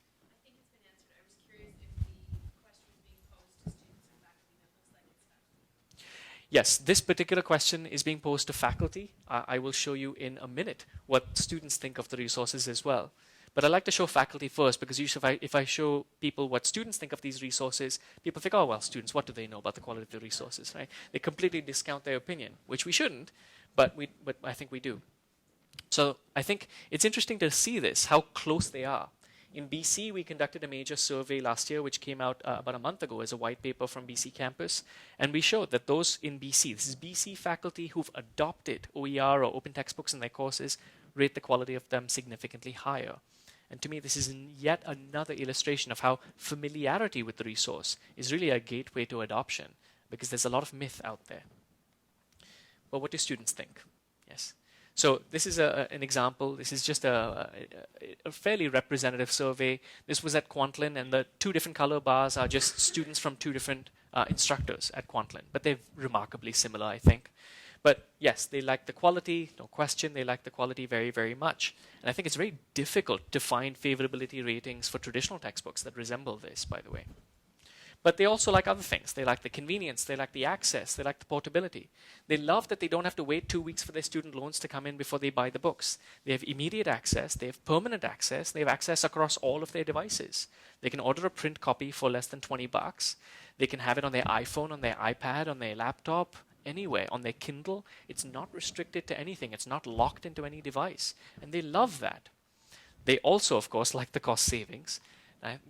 I think it's been answered. I was curious if the question was being posed to students or faculty. That looks like it's faculty. Yes, this particular question is being posed to faculty. I will show you in a minute what students think of the resources as well. But I'd like to show faculty first, because usually if I show people what students think of these resources, people think, oh, well, students, what do they know about the quality of the resources, right? They completely discount their opinion, which we shouldn't, but I think we do. So I think it's interesting to see this, how close they are. In BC, we conducted a major survey last year, which came out about a month ago as a white paper from BC campus. And we showed that those in BC, this is BC faculty who've adopted OER or open textbooks in their courses, rate the quality of them significantly higher. And to me, this is yet another illustration of how familiarity with the resource is really a gateway to adoption, because there's a lot of myth out there. But what do students think? Yes. So this is an example. This is just a fairly representative survey. This was at Kwantlen, and the two different color bars are just students from two different instructors at Kwantlen. But they're remarkably similar, I think. But yes, they like the quality, no question. They like the quality very, very much. And I think it's very difficult to find favorability ratings for traditional textbooks that resemble this, by the way. But they also like other things. They like the convenience. They like the access. They like the portability. They love that they don't have to wait 2 weeks for their student loans to come in before they buy the books. They have immediate access. They have permanent access. They have access across all of their devices. They can order a print copy for less than $20. They can have it on their iPhone, on their iPad, on their laptop, anywhere, on their Kindle. It's not restricted to anything. It's not locked into any device. And they love that. They also, of course, like the cost savings.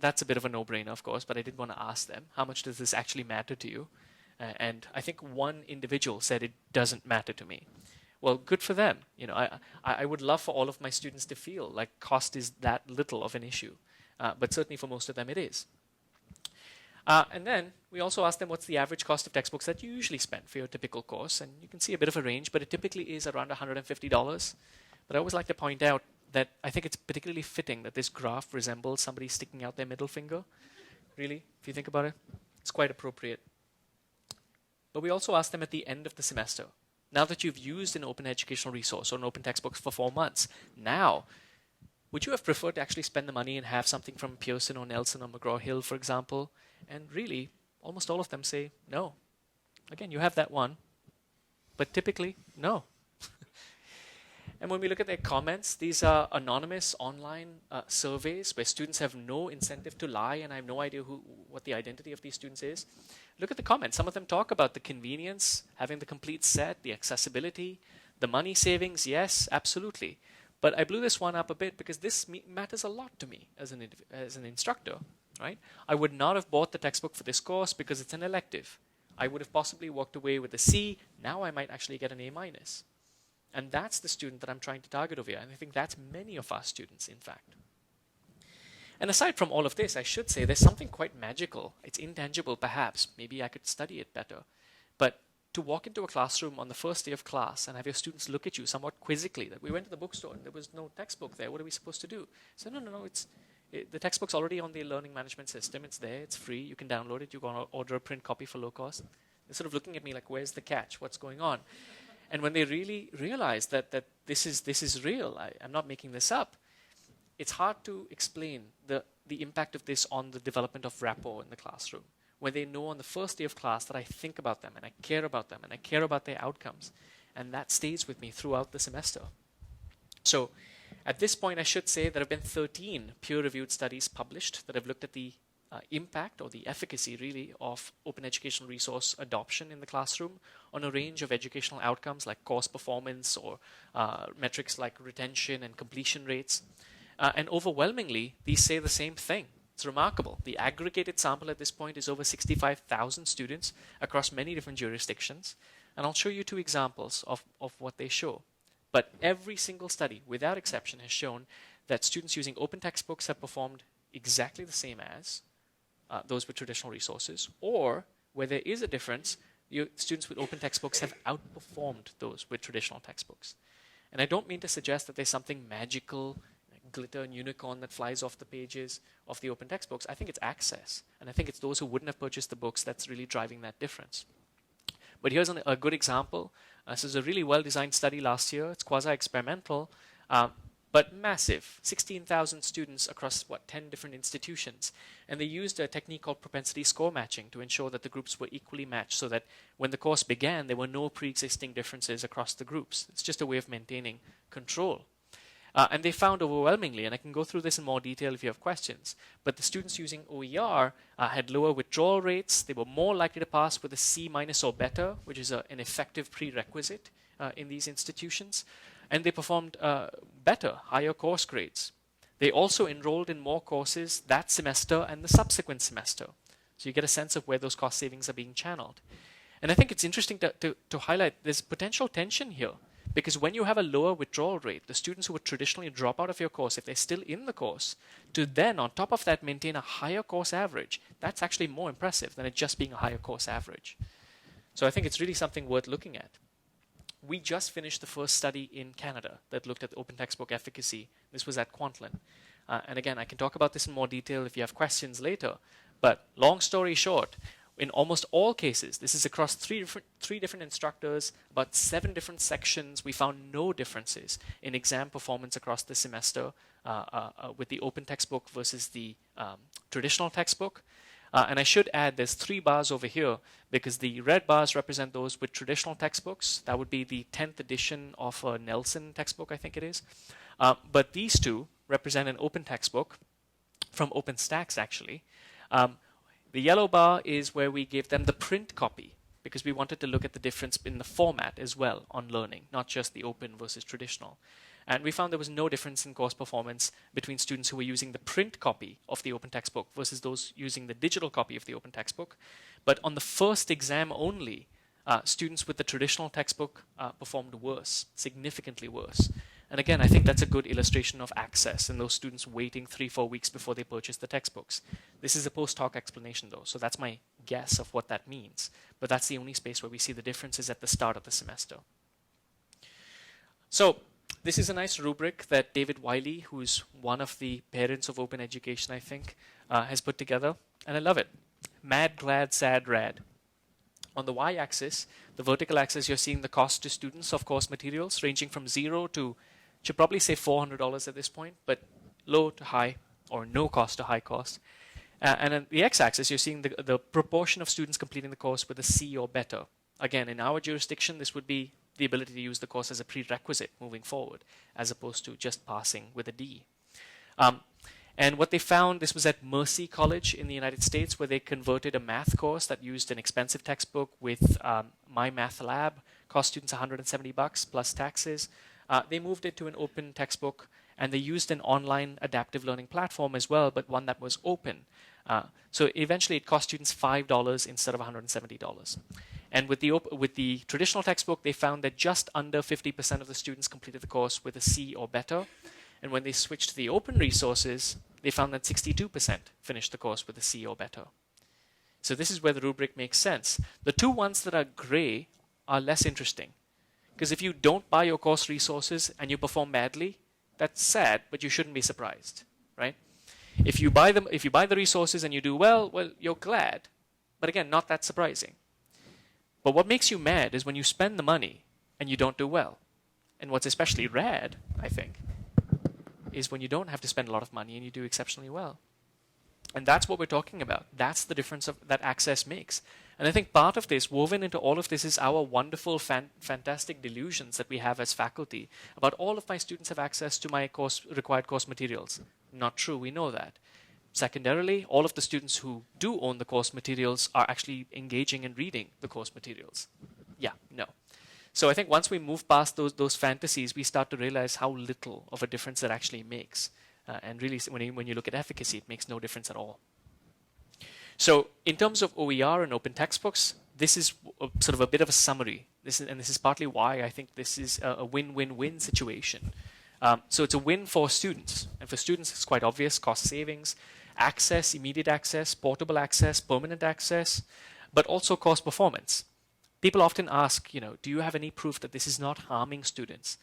That's a bit of a no-brainer, of course, but I did want to ask them, how much does this actually matter to you? And I think one individual said it doesn't matter to me. Well, good for them. You know, I would love for all of my students to feel like cost is that little of an issue. But certainly for most of them it is. And then we also asked them what's the average cost of textbooks that you usually spend for your typical course. And you can see a bit of a range, but it typically is around $150. But I always like to point out that I think it's particularly fitting that this graph resembles somebody sticking out their middle finger. Really, if you think about it, it's quite appropriate. But we also asked them at the end of the semester, now that you've used an open educational resource or an open textbook for 4 months, now, would you have preferred to actually spend the money and have something from Pearson or Nelson or McGraw-Hill, for example? And really, almost all of them say no. Again, you have that one, but typically, no. And when we look at their comments, these are anonymous online surveys where students have no incentive to lie, and I have no idea what the identity of these students is. Look at the comments. Some of them talk about the convenience, having the complete set, the accessibility, the money savings. Yes, absolutely. But I blew this one up a bit because this matters a lot to me as an instructor. Right? I would not have bought the textbook for this course because it's an elective. I would have possibly walked away with a C. Now I might actually get an A-. And that's the student that I'm trying to target over here. And I think that's many of our students, in fact. And aside from all of this, I should say there's something quite magical. It's intangible, perhaps. Maybe I could study it better. But to walk into a classroom on the first day of class and have your students look at you somewhat quizzically, that we went to the bookstore and there was no textbook there. What are we supposed to do? So no, the textbook's already on the learning management system. It's there. It's free. You can download it. You can order a print copy for low cost. They're sort of looking at me like, where's the catch? What's going on? And when they really realize that this is real, I'm not making this up, it's hard to explain the impact of this on the development of rapport in the classroom. When they know on the first day of class that I think about them and I care about them and I care about their outcomes. And that stays with me throughout the semester. So at this point, I should say there have been 13 peer-reviewed studies published that have looked at the impact or the efficacy, really, of open educational resource adoption in the classroom on a range of educational outcomes like course performance or metrics like retention and completion rates. And overwhelmingly, these say the same thing. It's remarkable. The aggregated sample at this point is over 65,000 students across many different jurisdictions. And I'll show you two examples of what they show. But every single study, without exception, has shown that students using open textbooks have performed exactly the same as those with traditional resources, or where there is a difference, students with open textbooks have outperformed those with traditional textbooks. And I don't mean to suggest that there's something magical, glitter and unicorn that flies off the pages of the open textbooks. I think it's access. And I think it's those who wouldn't have purchased the books that's really driving that difference. But here's a good example. This is a really well-designed study last year. It's quasi-experimental, but massive. 16,000 students across, 10 different institutions. And they used a technique called propensity score matching to ensure that the groups were equally matched so that when the course began, there were no pre-existing differences across the groups. It's just a way of maintaining control. And they found overwhelmingly, and I can go through this in more detail if you have questions, but the students using OER had lower withdrawal rates. They were more likely to pass with a C- or better, which is an effective prerequisite in these institutions. And they performed better, higher course grades. They also enrolled in more courses that semester and the subsequent semester. So you get a sense of where those cost savings are being channeled. And I think it's interesting to highlight there's potential tension here. Because when you have a lower withdrawal rate, the students who would traditionally drop out of your course, if they're still in the course, to then, on top of that, maintain a higher course average, that's actually more impressive than it just being a higher course average. So I think it's really something worth looking at. We just finished the first study in Canada that looked at open textbook efficacy. This was at Kwantlen. And again, I can talk about this in more detail if you have questions later. But long story short, in almost all cases, this is across three different instructors, about 7 different sections. We found no differences in exam performance across the semester with the open textbook versus the traditional textbook. And I should add there's 3 bars over here because the red bars represent those with traditional textbooks. That would be the 10th edition of a Nelson textbook, I think it is. But these 2 represent an open textbook from OpenStax, actually. The yellow bar is where we gave them the print copy because we wanted to look at the difference in the format as well on learning, not just the open versus traditional. And we found there was no difference in course performance between students who were using the print copy of the open textbook versus those using the digital copy of the open textbook. But on the first exam only, students with the traditional textbook performed worse, significantly worse. And again, I think that's a good illustration of access and those students waiting 3-4 weeks before they purchase the textbooks. This is a post-hoc explanation though, so that's my guess of what that means. But that's the only space where we see the differences at the start of the semester. So this is a nice rubric that David Wiley, who's one of the parents of open education, I think, has put together. And I love it. Mad, glad, sad, rad. On the y-axis, the vertical axis, you're seeing the cost to students of course materials ranging from 0 to, should probably say $400 at this point, but low to high or no cost to high cost. And on the x-axis, you're seeing the proportion of students completing the course with a C or better. Again, in our jurisdiction, this would be the ability to use the course as a prerequisite moving forward, as opposed to just passing with a D. And what they found, this was at Mercy College in the United States, where they converted a math course that used an expensive textbook with My Math Lab, cost students $170 plus taxes. they moved it to an open textbook, and they used an online adaptive learning platform as well, but one that was open. So eventually it cost students $5 instead of $170. And with the traditional textbook, they found that just under 50% of the students completed the course with a C or better. And when they switched to the open resources, they found that 62% finished the course with a C or better. So this is where the rubric makes sense. The two ones that are gray are less interesting. Because if you don't buy your course resources and you perform badly, that's sad, but you shouldn't be surprised, right? If you buy the resources and you do well, you're glad. But again, not that surprising. But what makes you mad is when you spend the money and you don't do well. And what's especially rad, I think, is when you don't have to spend a lot of money and you do exceptionally well. And that's what we're talking about. That's the difference that access makes. And I think part of this, woven into all of this, is our wonderful, fantastic delusions that we have as faculty about all of my students have access to my required course materials. Not true, we know that. Secondarily, all of the students who do own the course materials are actually engaging in reading the course materials. Yeah, no. So I think once we move past those fantasies, we start to realize how little of a difference that actually makes. And really, when you look at efficacy, it makes no difference at all. So in terms of OER and open textbooks, this is sort of a bit of a summary. This is partly why I think this is a win-win-win situation. So it's a win for students. And for students, it's quite obvious: cost savings, access, immediate access, portable access, permanent access, but also course performance. People often ask, do you have any proof that this is not harming students?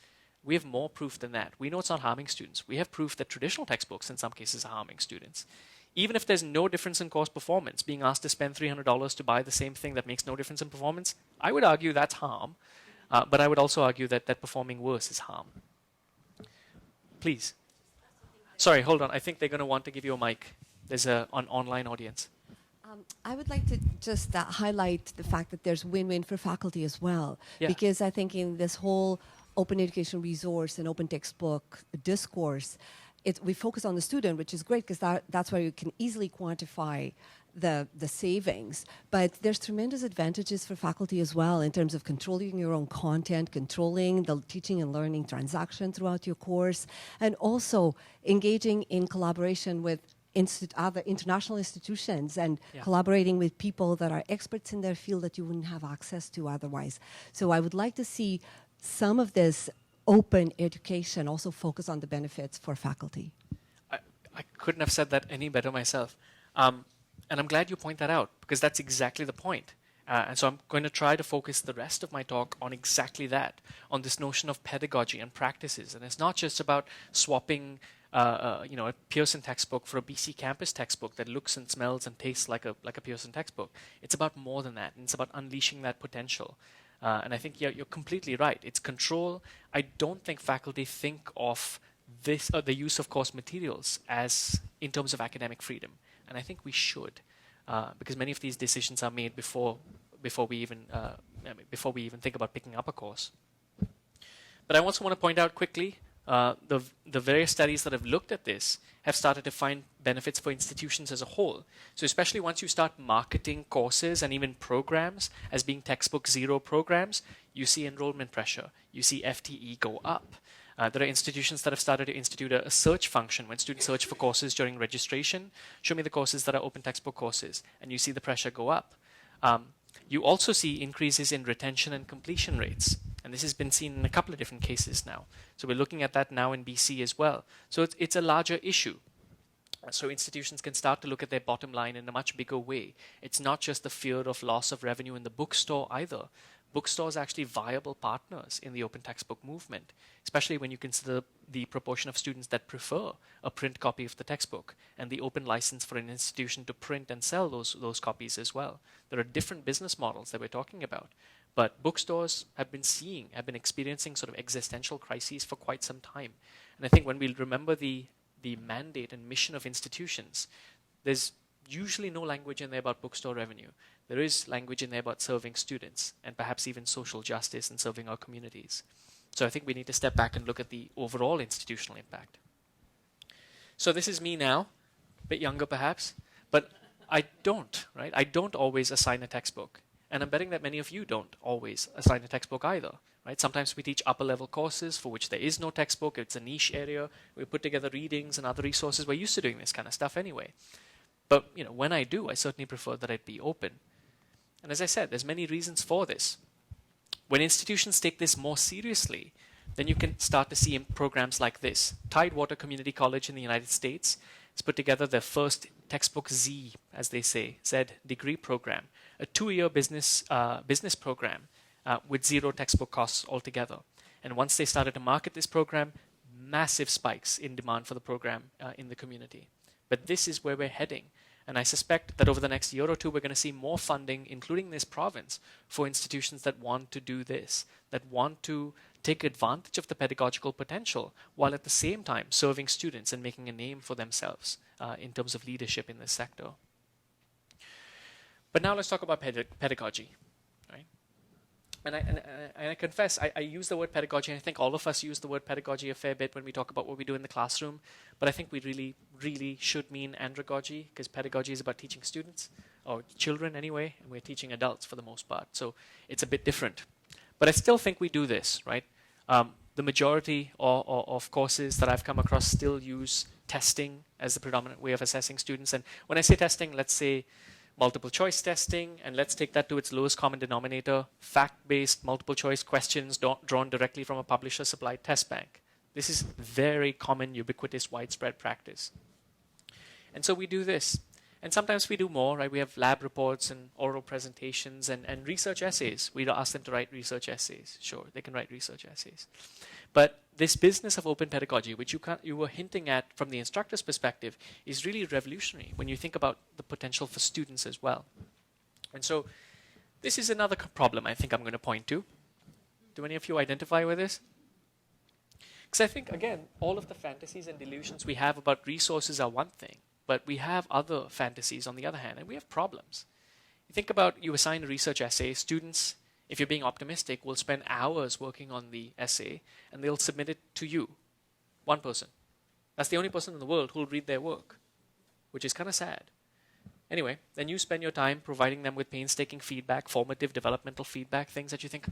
We have more proof than that. We know it's not harming students. We have proof that traditional textbooks in some cases are harming students. Even if there's no difference in course performance, being asked to spend $300 to buy the same thing that makes no difference in performance, I would argue that's harm. But I would also argue that performing worse is harm. Please. Sorry, hold on. I think they're going to want to give you a mic. There's an online audience. I would like to just highlight the fact that there's win-win for faculty as well. Yeah. Because I think in this whole open education resource and open textbook discourse, we focus on the student, which is great because that's where you can easily quantify the savings. But there's tremendous advantages for faculty as well in terms of controlling your own content, controlling the teaching and learning transaction throughout your course, and also engaging in collaboration with other international institutions and collaborating with people that are experts in their field that you wouldn't have access to otherwise. So I would like to see some of this open education also focus on the benefits for faculty. I couldn't have said that any better myself. And I'm glad you point that out, because that's exactly the point. And so I'm going to try to focus the rest of my talk on exactly that, on this notion of pedagogy and practices. And it's not just about swapping a Pearson textbook for a BC campus textbook that looks and smells and tastes like a Pearson textbook. It's about more than that, and it's about unleashing that potential. And I think you're completely right. It's control. I don't think faculty think of this the use of course materials as in terms of academic freedom, and I think we should, because many of these decisions are made before we even think about picking up a course. But I also want to point out quickly, the various studies that have looked at this have started to find benefits for institutions as a whole. So especially once you start marketing courses and even programs as being textbook zero programs, you see enrollment pressure. You see FTE go up. There are institutions that have started to institute a search function. When students search for courses during registration, show me the courses that are open textbook courses, and you see the pressure go up. You also see increases in retention and completion rates. And this has been seen in a couple of different cases now. So we're looking at that now in BC as well. So it's a larger issue. So institutions can start to look at their bottom line in a much bigger way. It's not just the fear of loss of revenue in the bookstore either. Bookstores are actually viable partners in the open textbook movement, especially when you consider the proportion of students that prefer a print copy of the textbook and the open license for an institution to print and sell those copies as well. There are different business models that we're talking about. But bookstores have been experiencing sort of existential crises for quite some time. And I think when we remember the mandate and mission of institutions, there's usually no language in there about bookstore revenue. There is language in there about serving students and perhaps even social justice and serving our communities. So I think we need to step back and look at the overall institutional impact. So this is me now, a bit younger perhaps, but I don't always assign a textbook. And I'm betting that many of you don't always assign a textbook either, right? Sometimes we teach upper-level courses for which there is no textbook. It's a niche area. We put together readings and other resources. We're used to doing this kind of stuff anyway. But when I do, I certainly prefer that it be open. And as I said, there's many reasons for this. When institutions take this more seriously, then you can start to see programs like this. Tidewater Community College in the United States has put together their first textbook Z, as they say, Z degree program, a 2-year business program with 0 textbook costs altogether. And once they started to market this program, massive spikes in demand for the program in the community. But this is where we're heading. And I suspect that over the next year or two, we're going to see more funding, including this province, for institutions that want to do this, that want to take advantage of the pedagogical potential, while at the same time serving students and making a name for themselves in terms of leadership in this sector. But now let's talk about pedagogy. Right? And I confess, I use the word pedagogy, and I think all of us use the word pedagogy a fair bit when we talk about what we do in the classroom. But I think we really, really should mean andragogy, because pedagogy is about teaching students, or children anyway, and we're teaching adults for the most part. So it's a bit different. But I still think we do this, right? The majority of courses that I've come across still use testing as the predominant way of assessing students. And when I say testing, let's say multiple choice testing, and let's take that to its lowest common denominator, fact-based multiple choice questions drawn directly from a publisher-supplied test bank. This is very common, ubiquitous, widespread practice. And so we do this. And sometimes we do more, right? We have lab reports and oral presentations and research essays. We ask them to write research essays. Sure, they can write research essays. But this business of open pedagogy, which you were hinting at from the instructor's perspective, is really revolutionary when you think about the potential for students as well. And so this is another problem I think I'm going to point to. Do any of you identify with this? Because I think, again, all of the fantasies and delusions we have about resources are one thing. But we have other fantasies on the other hand, and we have problems. You think about, you assign a research essay, students, if you're being optimistic, will spend hours working on the essay, and they'll submit it to you, one person. That's the only person in the world who will read their work, which is kind of sad. Anyway, then you spend your time providing them with painstaking feedback, formative developmental feedback, things that you think,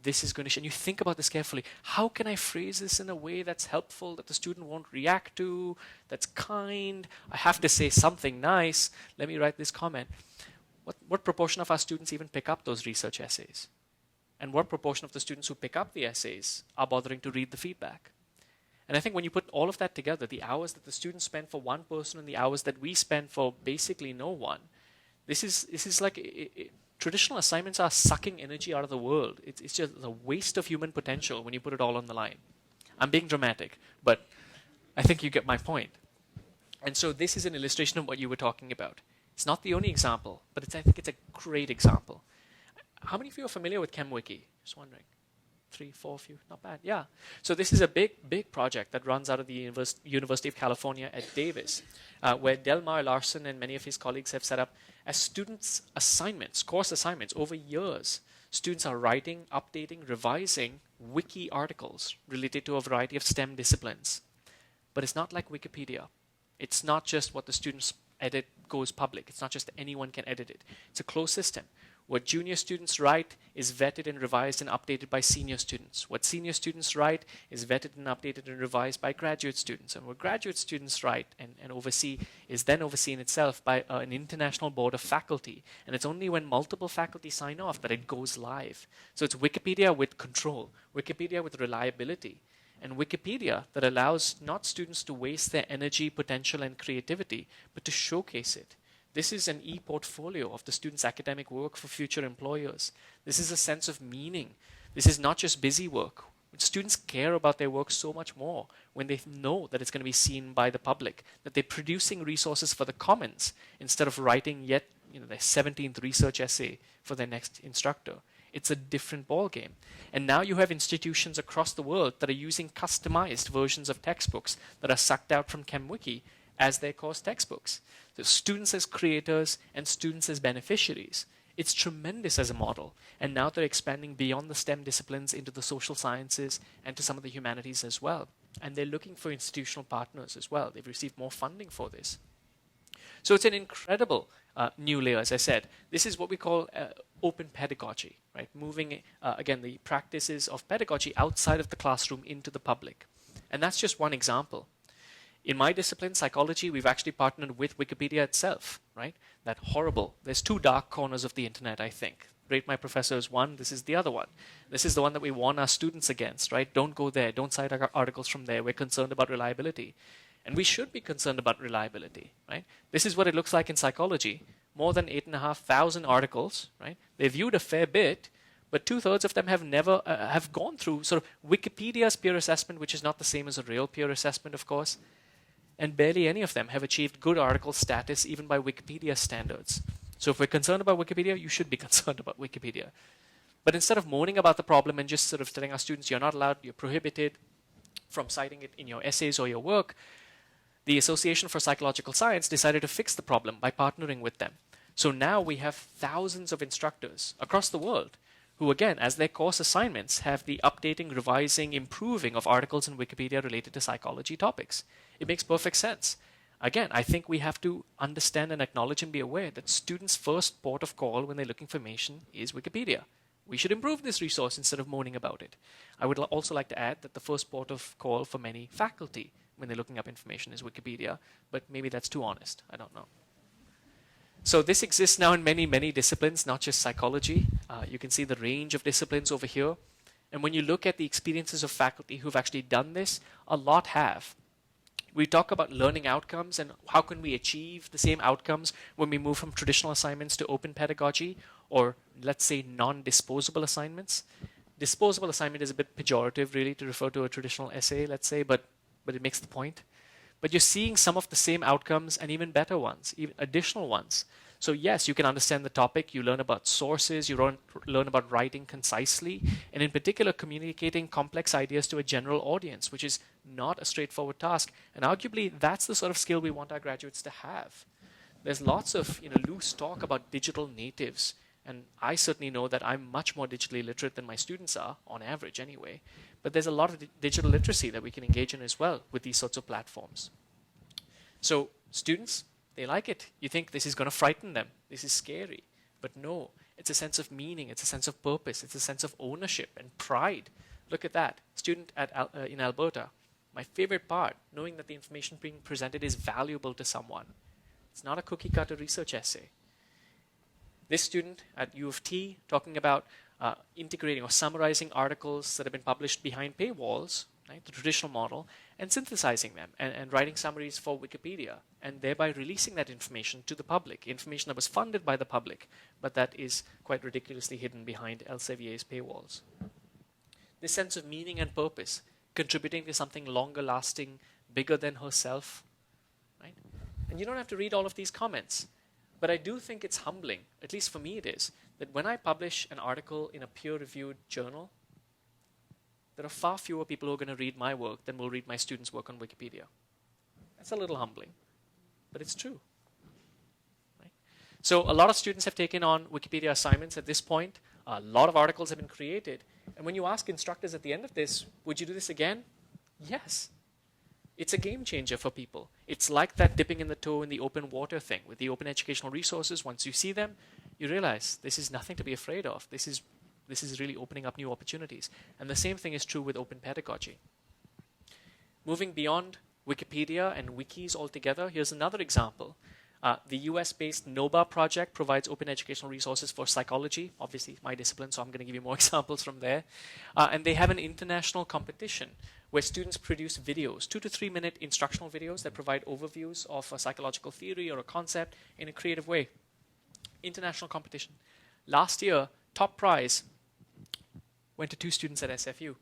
this is going to, and you think about this carefully. How can I phrase this in a way that's helpful, that the student won't react to, that's kind? I have to say something nice. Let me write this comment. What proportion of our students even pick up those research essays? And what proportion of the students who pick up the essays are bothering to read the feedback? And I think when you put all of that together, the hours that the students spend for one person and the hours that we spend for basically no one, this is like traditional assignments are sucking energy out of the world. It's just a waste of human potential when you put it all on the line. I'm being dramatic, but I think you get my point. And so this is an illustration of what you were talking about. It's not the only example, but I think it's a great example. How many of you are familiar with ChemWiki? Just wondering. 3, 4 of you, not bad. Yeah. So this is a big project that runs out of the University of California at Davis, where Delmar Larson and many of his colleagues have set up as students' assignments, course assignments over years. Students are writing, updating, revising wiki articles related to a variety of STEM disciplines. But it's not like Wikipedia. It's not just what the students edit goes public. It's not just anyone can edit it. It's a closed system. What junior students write is vetted and revised and updated by senior students. What senior students write is vetted and updated and revised by graduate students. And what graduate students write and oversee is then overseen itself by an international board of faculty. And it's only when multiple faculty sign off that it goes live. So it's Wikipedia with control, Wikipedia with reliability, and Wikipedia that allows not students to waste their energy, potential, and creativity, but to showcase it. This is an e-portfolio of the student's academic work for future employers. This is a sense of meaning. This is not just busy work. Students care about their work so much more when they know that it's going to be seen by the public, that they're producing resources for the commons instead of writing yet their 17th research essay for their next instructor. It's a different ballgame. And now you have institutions across the world that are using customized versions of textbooks that are sucked out from ChemWiki as their course textbooks. So students as creators and students as beneficiaries. It's tremendous as a model. And now they're expanding beyond the STEM disciplines into the social sciences and to some of the humanities as well. And they're looking for institutional partners as well. They've received more funding for this. So it's an incredible new layer, as I said. This is what we call open pedagogy, right? Moving, again, the practices of pedagogy outside of the classroom into the public. And that's just one example. In my discipline, psychology, we've actually partnered with Wikipedia itself, right? That horrible. There's two dark corners of the internet, I think. Rate My Professor is one, this is the other one. This is the one that we warn our students against, right? Don't go there, don't cite our articles from there. We're concerned about reliability. And we should be concerned about reliability, right? This is what it looks like in psychology. More than 8,500 articles, right? They viewed a fair bit, but 2/3 of them have never have gone through sort of Wikipedia's peer assessment, which is not the same as a real peer assessment, of course. And barely any of them have achieved good article status, even by Wikipedia standards. So if we're concerned about Wikipedia, you should be concerned about Wikipedia. But instead of moaning about the problem and just sort of telling our students you're not allowed, you're prohibited from citing it in your essays or your work, the Association for Psychological Science decided to fix the problem by partnering with them. So now we have thousands of instructors across the world who, again, as their course assignments, have the updating, revising, improving of articles in Wikipedia related to psychology topics. It makes perfect sense. Again, I think we have to understand and acknowledge and be aware that students' first port of call when they're looking for information is Wikipedia. We should improve this resource instead of moaning about it. I would also like to add that the first port of call for many faculty when they're looking up information is Wikipedia, but maybe that's too honest. I don't know. So this exists now in many, many disciplines, not just psychology. You can see the range of disciplines over here. And when you look at the experiences of faculty who've actually done this, a lot have. We talk about learning outcomes and how can we achieve the same outcomes when we move from traditional assignments to open pedagogy, or let's say non-disposable assignments. Disposable assignment is a bit pejorative really to refer to a traditional essay, let's say, but it makes the point. But you're seeing some of the same outcomes and even better ones, even additional ones. So yes, you can understand the topic, you learn about sources, you learn about writing concisely, and in particular communicating complex ideas to a general audience, which is not a straightforward task. And arguably, that's the sort of skill we want our graduates to have. There's lots of loose talk about digital natives, and I certainly know that I'm much more digitally literate than my students are, on average anyway. But there's a lot of digital literacy that we can engage in as well with these sorts of platforms. So students, they like it. You think this is going to frighten them. This is scary. But no, it's a sense of meaning. It's a sense of purpose. It's a sense of ownership and pride. Look at that. Student in Alberta. My favorite part, knowing that the information being presented is valuable to someone. It's not a cookie-cutter research essay. This student at U of T talking about integrating or summarizing articles that have been published behind paywalls, right, the traditional model, and synthesizing them and writing summaries for Wikipedia, and thereby releasing that information to the public, information that was funded by the public, but that is quite ridiculously hidden behind Elsevier's paywalls. This sense of meaning and purpose, contributing to something longer lasting, bigger than herself, right? And you don't have to read all of these comments, but I do think it's humbling, at least for me it is, that when I publish an article in a peer-reviewed journal, there are far fewer people who are going to read my work than will read my students' work on Wikipedia. That's a little humbling, but it's true. Right? So a lot of students have taken on Wikipedia assignments at this point. A lot of articles have been created. And when you ask instructors at the end of this, would you do this again? Yes. It's a game changer for people. It's like that dipping in the toe in the open water thing. With the open educational resources, once you see them, you realize this is nothing to be afraid of. This is really opening up new opportunities. And the same thing is true with open pedagogy. Moving beyond Wikipedia and wikis altogether, here's another example. The US-based NOBA project provides open educational resources for psychology, obviously my discipline, so I'm going to give you more examples from there. And they have an international competition where students produce videos, 2 to 3 minute instructional videos that provide overviews of a psychological theory or a concept in a creative way. International competition. Last year, top prize went to 2 students at SFU.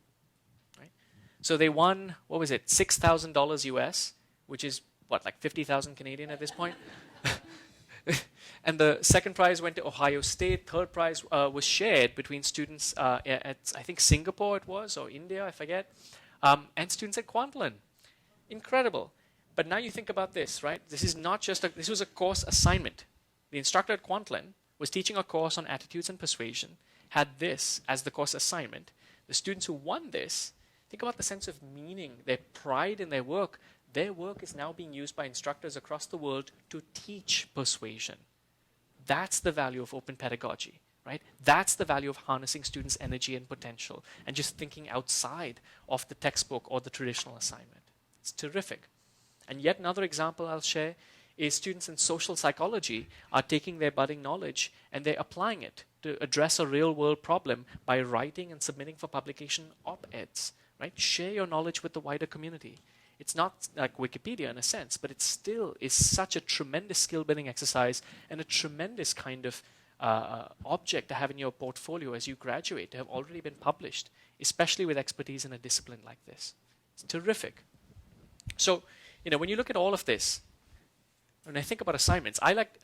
Right? So they won, what was it, $6,000 US, which is what, like 50,000 Canadian at this point? And the second prize went to Ohio State. Third prize was shared between students at, I think, Singapore it was, or India, I forget, and students at Kwantlen. Incredible. But now you think about this, right? This is not just this was a course assignment. The instructor at Kwantlen was teaching a course on attitudes and persuasion, had this as the course assignment. The students who won this, think about the sense of meaning, their pride in their work. Their work is now being used by instructors across the world to teach persuasion. That's the value of open pedagogy, right? That's the value of harnessing students' energy and potential and just thinking outside of the textbook or the traditional assignment. It's terrific. And yet another example I'll share is students in social psychology are taking their budding knowledge and they're applying it to address a real-world problem by writing and submitting for publication op-eds, right? Share your knowledge with the wider community. It's not like Wikipedia in a sense, but it still is such a tremendous skill-building exercise and a tremendous kind of object to have in your portfolio as you graduate, to have already been published, especially with expertise in a discipline like this. It's terrific. So, when you look at all of this, when I think about assignments, I like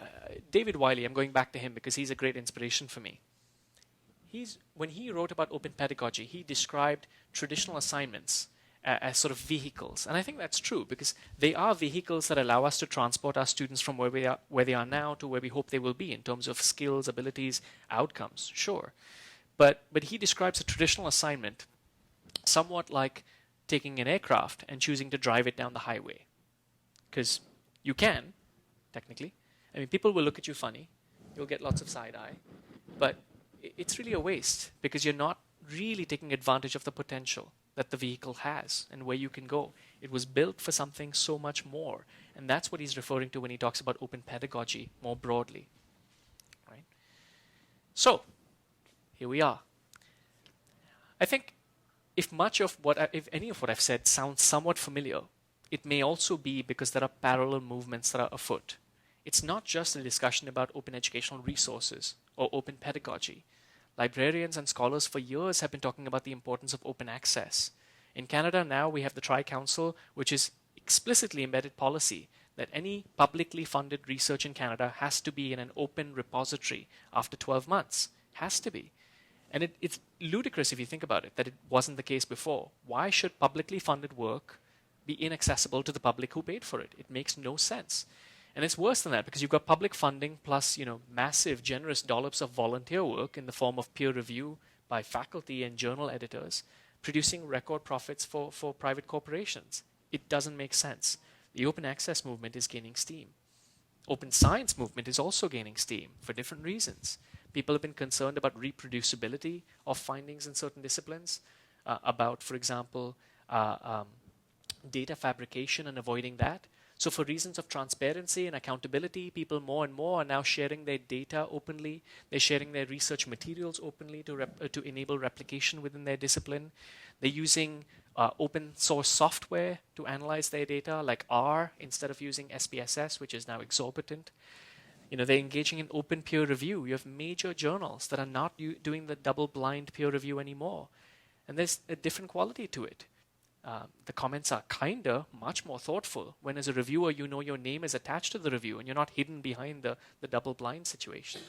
David Wiley. I'm going back to him because he's a great inspiration for me. When he wrote about open pedagogy, he described traditional assignments as sort of vehicles. And I think that's true because they are vehicles that allow us to transport our students from where they are now to where we hope they will be in terms of skills, abilities, outcomes, sure. But he describes a traditional assignment somewhat like taking an aircraft and choosing to drive it down the highway. Because you can, technically. I mean, people will look at you funny. You'll get lots of side eye. But it's really a waste because you're not really taking advantage of the potential that the vehicle has and where you can go. It was built for something so much more. And that's what he's referring to when he talks about open pedagogy more broadly. Right? So, here we are. I think if any of what I've said sounds somewhat familiar, it may also be because there are parallel movements that are afoot. It's not just a discussion about open educational resources or open pedagogy. Librarians and scholars for years have been talking about the importance of open access. In Canada now we have the Tri-Council, which is explicitly embedded policy that any publicly funded research in Canada has to be in an open repository after 12 months. Has to be. And it's ludicrous if you think about it, that it wasn't the case before. Why should publicly funded work be inaccessible to the public who paid for it? It makes no sense. And it's worse than that because you've got public funding plus, massive, generous dollops of volunteer work in the form of peer review by faculty and journal editors, producing record profits for private corporations. It doesn't make sense. The open access movement is gaining steam. Open science movement is also gaining steam for different reasons. People have been concerned about reproducibility of findings in certain disciplines, about, for example, data fabrication and avoiding that. So for reasons of transparency and accountability, people more and more are now sharing their data openly. They're sharing their research materials openly to enable replication within their discipline. They're using open source software to analyze their data, like R, instead of using SPSS, which is now exorbitant. They're engaging in open peer review. You have major journals that are not doing the double-blind peer review anymore. And there's a different quality to it. The comments are much more thoughtful. When as a reviewer, your name is attached to the review and you're not hidden behind the double-blind situation.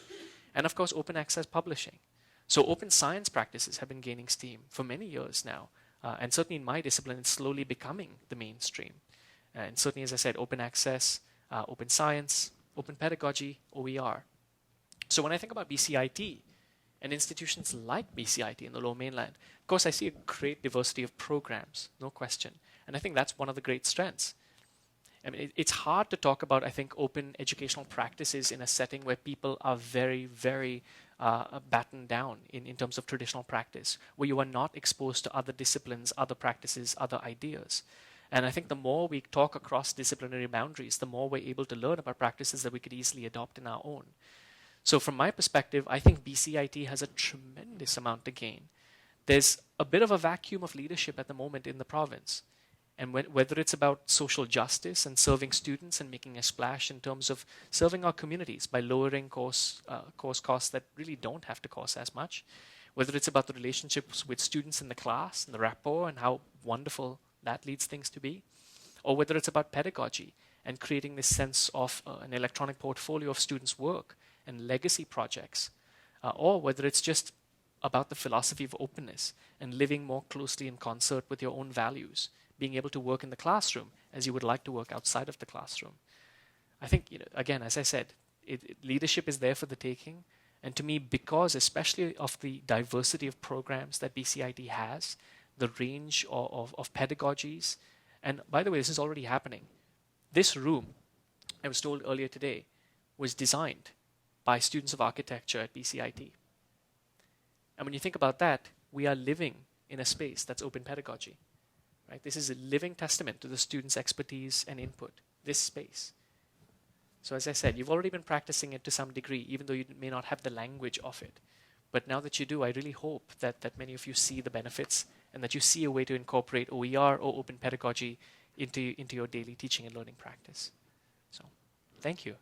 And of course, open access publishing. So open science practices have been gaining steam for many years now. And certainly in my discipline, it's slowly becoming the mainstream. And certainly, as I said, open access, open science, open pedagogy, OER. So when I think about BCIT and institutions like BCIT in the Lower Mainland, of course I see a great diversity of programs, no question. And I think that's one of the great strengths. I mean, it's hard to talk about, I think, open educational practices in a setting where people are very, very battened down in terms of traditional practice, where you are not exposed to other disciplines, other practices, other ideas. And I think the more we talk across disciplinary boundaries, the more we're able to learn about practices that we could easily adopt in our own. So from my perspective, I think BCIT has a tremendous amount to gain. There's a bit of a vacuum of leadership at the moment in the province. And whether it's about social justice and serving students and making a splash in terms of serving our communities by lowering course costs that really don't have to cost as much, whether it's about the relationships with students in the class and the rapport and how wonderful that leads things to be, or whether it's about pedagogy and creating this sense of an electronic portfolio of students' work and legacy projects, or whether it's just about the philosophy of openness and living more closely in concert with your own values, being able to work in the classroom as you would like to work outside of the classroom. I think, again, as I said, leadership is there for the taking. And to me, because especially of the diversity of programs that BCIT has, the range of pedagogies, And by the way, this is already happening. This room, I was told earlier today, was designed by students of architecture at BCIT. And when you think about that, we are living in a space that's open pedagogy. Right? This is a living testament to the students' expertise and input, this space. So as I said, you've already been practicing it to some degree, even though you may not have the language of it. But now that you do, I really hope that many of you see the benefits and that you see a way to incorporate OER or open pedagogy into your daily teaching and learning practice. So, thank you.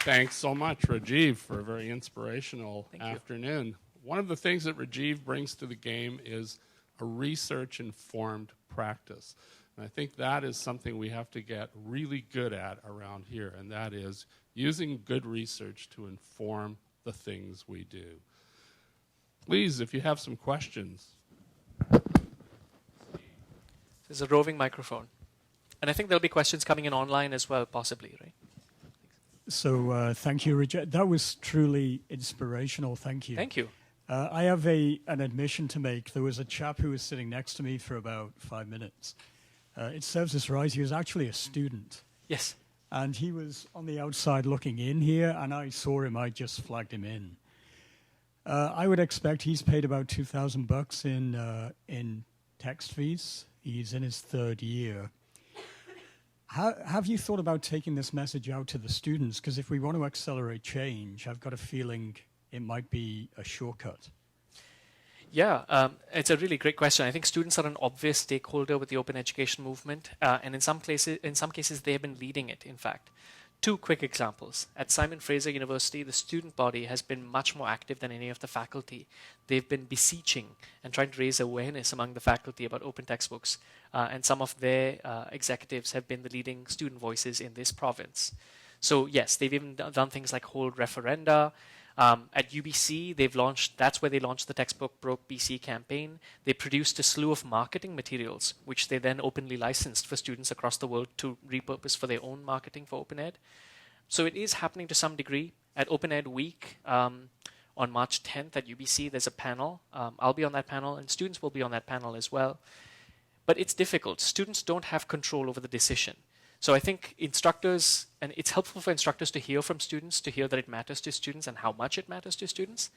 Thanks so much, Rajiv, for a very inspirational Thank you. afternoon. One of the things that Rajiv brings to the game is a research-informed practice. And I think that is something we have to get really good at around here, and that is using good research to inform the things we do. Please, if you have some questions. There's a roving microphone. And I think there'll be questions coming in online as well, possibly, right? So thank you, Rajiv. That was truly inspirational. Thank you. Thank you. I have an admission to make. There was a chap who was sitting next to me for about 5 minutes. It serves us right. He was actually a student. Yes. And he was on the outside looking in here, and I saw him. I just flagged him in. I would expect he's paid about $2,000 in text fees. He's in his 3rd year. Have you thought about taking this message out to the students? Because if we want to accelerate change, I've got a feeling it might be a shortcut. Yeah, it's a really great question. I think students are an obvious stakeholder with the open education movement, and in some cases, they have been leading it, in fact. 2 quick examples. At Simon Fraser University, the student body has been much more active than any of the faculty. They've been beseeching and trying to raise awareness among the faculty about open textbooks, and some of their executives have been the leading student voices in this province. So yes, they've even done things like hold referenda. At UBC, that's where they launched the Textbook Broke BC campaign. They produced a slew of marketing materials, which they then openly licensed for students across the world to repurpose for their own marketing for Open Ed. So it is happening to some degree. At Open Ed Week, on March 10th at UBC, there's a panel. I'll be on that panel, and students will be on that panel as well. But it's difficult. Students don't have control over the decision. So I think instructors, and it's helpful for instructors to hear from students, to hear that it matters to students and how much it matters to students.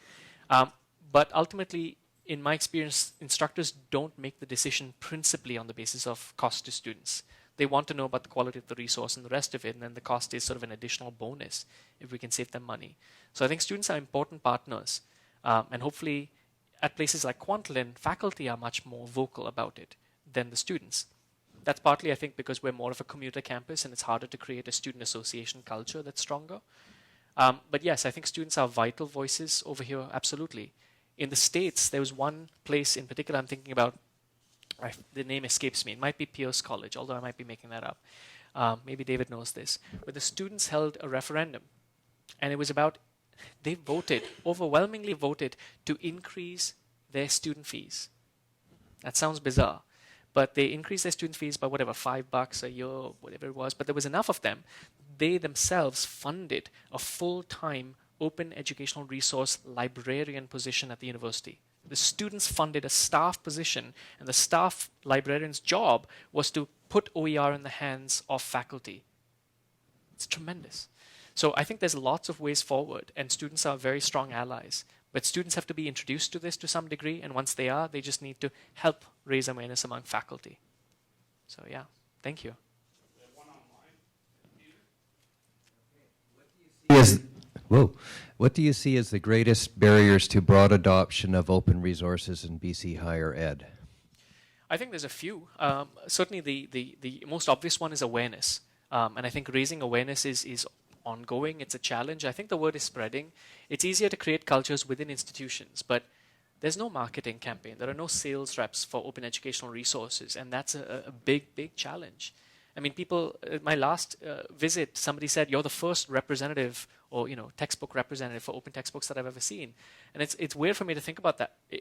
But ultimately, in my experience, instructors don't make the decision principally on the basis of cost to students. They want to know about the quality of the resource and the rest of it, and then the cost is sort of an additional bonus if we can save them money. So I think students are important partners, and hopefully at places like Kwantlen, faculty are much more vocal about it than the students. That's partly, I think, because we're more of a commuter campus and it's harder to create a student association culture that's stronger. But yes, I think students are vital voices over here, absolutely. In the States, there was one place in particular I'm thinking about, the name escapes me. It might be Pierce College, although I might be making that up. Maybe David knows this. Where the students held a referendum. And it was about, they voted, overwhelmingly voted, to increase their student fees. That sounds bizarre. But they increased their student fees by whatever, $5 a year, whatever it was. But there was enough of them. They themselves funded a full-time open educational resource librarian position at the university. The students funded a staff position, and the staff librarian's job was to put OER in the hands of faculty. It's tremendous. So I think there's lots of ways forward, and students are very strong allies. But students have to be introduced to this to some degree, and once they are, they just need to help raise awareness among faculty. So yeah, thank you. What do you see as the greatest barriers to broad adoption of open resources in BC higher ed? I think there's a few. Certainly the most obvious one is awareness. And I think raising awareness is ongoing. It's a challenge. I think the word is spreading. It's easier to create cultures within institutions, but there's no marketing campaign. There are no sales reps for open educational resources, and that's a big, big challenge. I mean, people, at my last visit, somebody said, you're the first representative or, textbook representative for open textbooks that I've ever seen. And it's weird for me to think about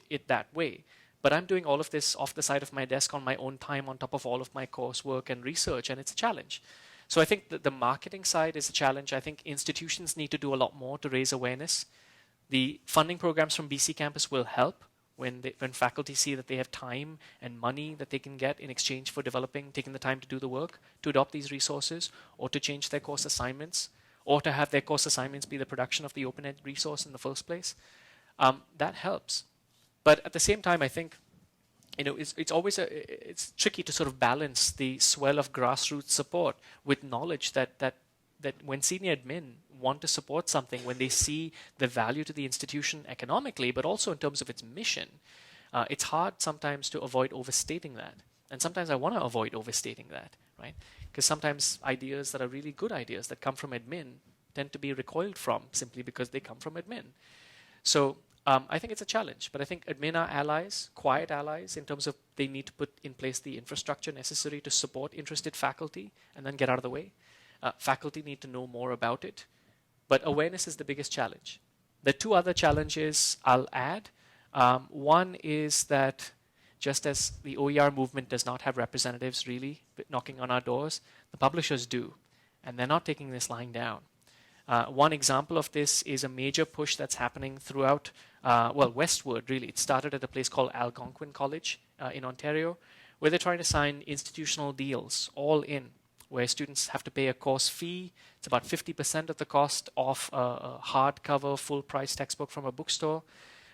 it that way. But I'm doing all of this off the side of my desk on my own time on top of all of my coursework and research, and it's a challenge. So I think that the marketing side is a challenge. I think institutions need to do a lot more to raise awareness. The funding programs from BC Campus will help. when faculty see that they have time and money that they can get in exchange for taking the time to do the work, to adopt these resources, or to change their course assignments, or to have their course assignments be the production of the open ed resource in the first place, that helps. But at the same time, I think it's tricky to sort of balance the swell of grassroots support with knowledge that when senior admin want to support something, when they see the value to the institution economically, but also in terms of its mission, it's hard sometimes to avoid overstating that. And sometimes I want to avoid overstating that, right? Because sometimes ideas that are really good ideas that come from admin tend to be recoiled from simply because they come from admin. So I think it's a challenge, but I think admin are allies, quiet allies, in terms of they need to put in place the infrastructure necessary to support interested faculty and then get out of the way. Faculty need to know more about it, but awareness is the biggest challenge. The two other challenges I'll add. One is that just as the OER movement does not have representatives really knocking on our doors, the publishers do, and they're not taking this lying down. One example of this is a major push that's happening throughout, westward really. It started at a place called Algonquin College in Ontario, where they're trying to sign institutional deals, all in, where students have to pay a course fee. It's about 50% of the cost of a hardcover, full-price textbook from a bookstore.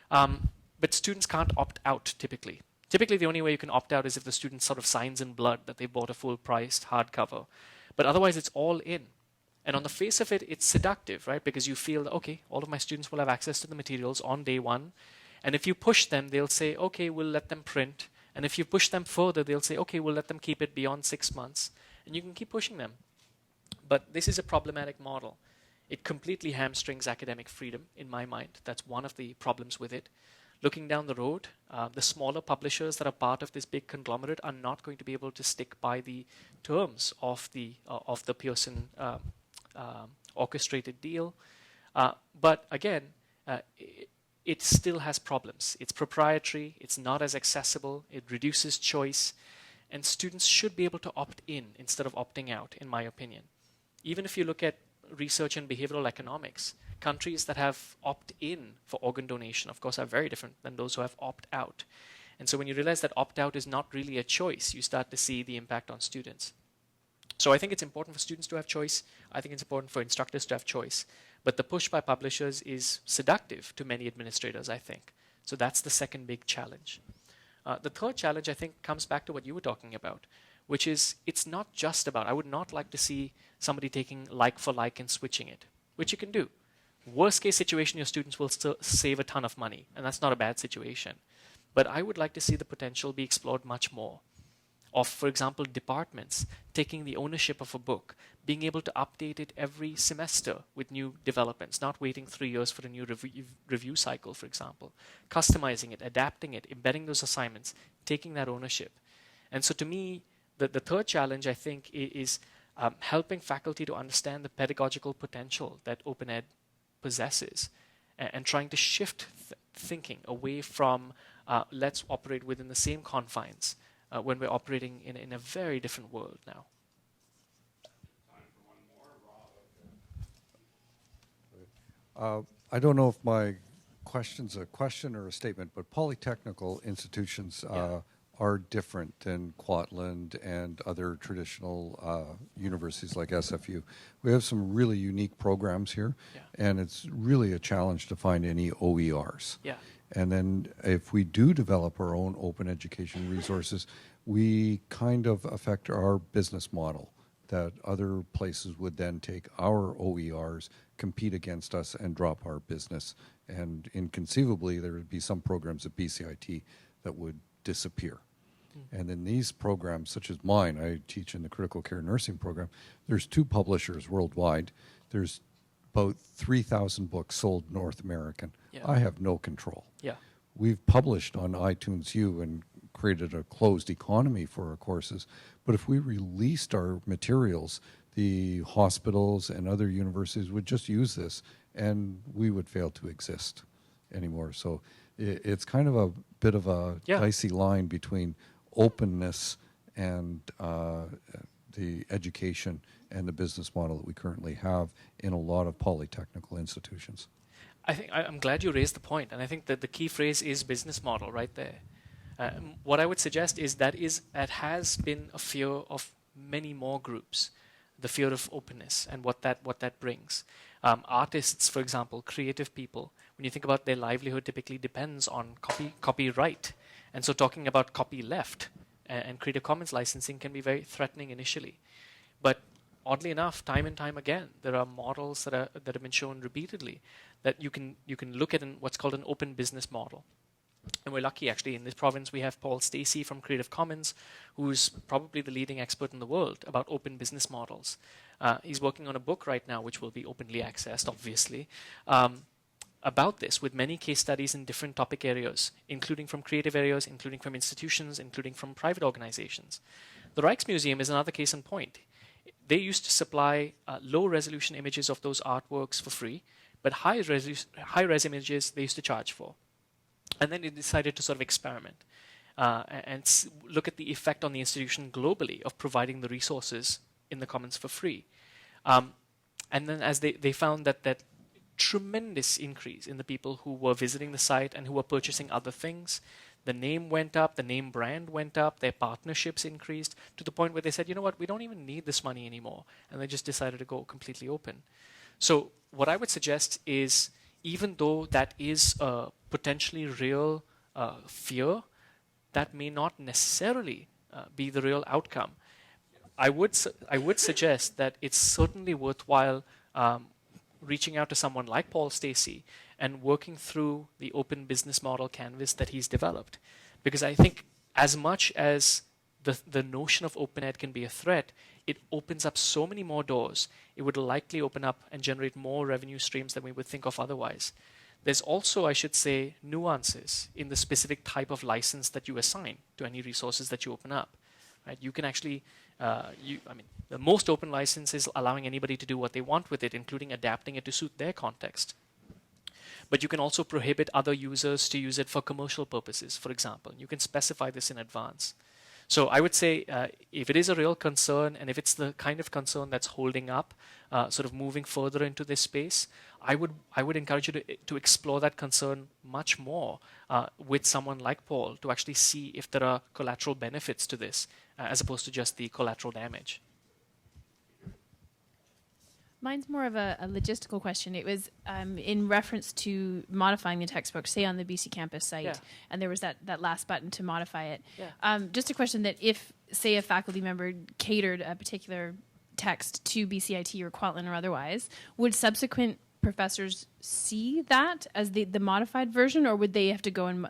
But students can't opt out typically. Typically, the only way you can opt out is if the student sort of signs in blood that they bought a full-priced hardcover. But otherwise, it's all in. And on the face of it, it's seductive, right? Because you feel that, okay, all of my students will have access to the materials on day one. And if you push them, they'll say, okay, we'll let them print. And if you push them further, they'll say, okay, we'll let them keep it beyond 6 months. And you can keep pushing them. But this is a problematic model. It completely hamstrings academic freedom, in my mind. That's one of the problems with it. Looking down the road, the smaller publishers that are part of this big conglomerate are not going to be able to stick by the terms of the Pearson orchestrated deal. But again, it still has problems. It's proprietary, it's not as accessible, it reduces choice, and students should be able to opt in instead of opting out, in my opinion. Even if you look at research in behavioral economics, countries that have opt-in for organ donation, of course, are very different than those who have opt-out. And so when you realize that opt-out is not really a choice, you start to see the impact on students. So I think it's important for students to have choice. I think it's important for instructors to have choice. But the push by publishers is seductive to many administrators, I think. So that's the second big challenge. The third challenge, I think, comes back to what you were talking about, which is it's not just about, I would not like to see somebody taking like for like and switching it, which you can do. Worst case situation, your students will still save a ton of money, and that's not a bad situation. But I would like to see the potential be explored much more. Of, for example, departments taking the ownership of a book, being able to update it every semester with new developments, not waiting 3 years for a new review cycle, for example. Customizing it, adapting it, embedding those assignments, taking that ownership. And so to me, the third challenge, I think, is helping faculty to understand the pedagogical potential that open ed possesses and trying to shift thinking away from let's operate within the same confines when we're operating in a very different world now. I don't know if my question's a question or a statement, but polytechnical institutions are different than Kwantlen and other traditional universities like SFU. We have some really unique programs here, and it's really a challenge to find any OERs. Yeah. And then if we do develop our own open education resources, we kind of affect our business model, that other places would then take our OERs, compete against us, and drop our business. And inconceivably, there would be some programs at BCIT that would disappear. And in these programs, such as mine, I teach in the critical care nursing program, there's 2 publishers worldwide. There's about 3,000 books sold North American. Yeah. I have no control. Yeah. We've published on iTunes U and created a closed economy for our courses. But if we released our materials, the hospitals and other universities would just use this, and we would fail to exist anymore. So it's kind of a bit of a dicey line between openness and the education and the business model that we currently have in a lot of polytechnical institutions. I think I'm glad you raised the point, and I think that the key phrase is business model right there. What I would suggest is that has been a fear of many more groups, the fear of openness and what that brings. Artists, for example, creative people, when you think about their livelihood, typically depends on copyright, and so talking about copyleft and Creative Commons licensing can be very threatening initially, but oddly enough, time and time again, there are models that have been shown repeatedly that you can look at what's called an open business model. And we're lucky, actually, in this province, we have Paul Stacey from Creative Commons, who's probably the leading expert in the world about open business models. He's working on a book right now, which will be openly accessed, obviously, about this, with many case studies in different topic areas, including from creative areas, including from institutions, including from private organizations. The Rijksmuseum is another case in point. They used to supply low-resolution images of those artworks for free, but high-res images they used to charge for. And then they decided to sort of experiment and look at the effect on the institution globally of providing the resources in the commons for free. And then as they found that tremendous increase in the people who were visiting the site and who were purchasing other things, the name went up, the name brand went up, their partnerships increased to the point where they said, you know what, we don't even need this money anymore. And they just decided to go completely open. So what I would suggest is, even though that is a potentially real fear, that may not necessarily be the real outcome. I would suggest that it's certainly worthwhile reaching out to someone like Paul Stacey and working through the open business model canvas that he's developed. Because I think as much as the notion of open ed can be a threat, it opens up so many more doors. It would likely open up and generate more revenue streams than we would think of otherwise. There's also, I should say, nuances in the specific type of license that you assign to any resources that you open up. Right? You can actually, the most open license is allowing anybody to do what they want with it, including adapting it to suit their context. But you can also prohibit other users to use it for commercial purposes, for example. You can specify this in advance. So I would say if it is a real concern, and if it's the kind of concern that's holding up sort of moving further into this space, I would encourage you to explore that concern much more with someone like Paul to actually see if there are collateral benefits to this as opposed to just the collateral damage. Mine's more of a logistical question. It was in reference to modifying the textbook, say on the BC campus site, and there was that last button to modify it. Yeah. Just a question that if, say, a faculty member catered a particular text to BCIT or Kwantlen or otherwise, would subsequent professors see that as the modified version, or would they have to go and,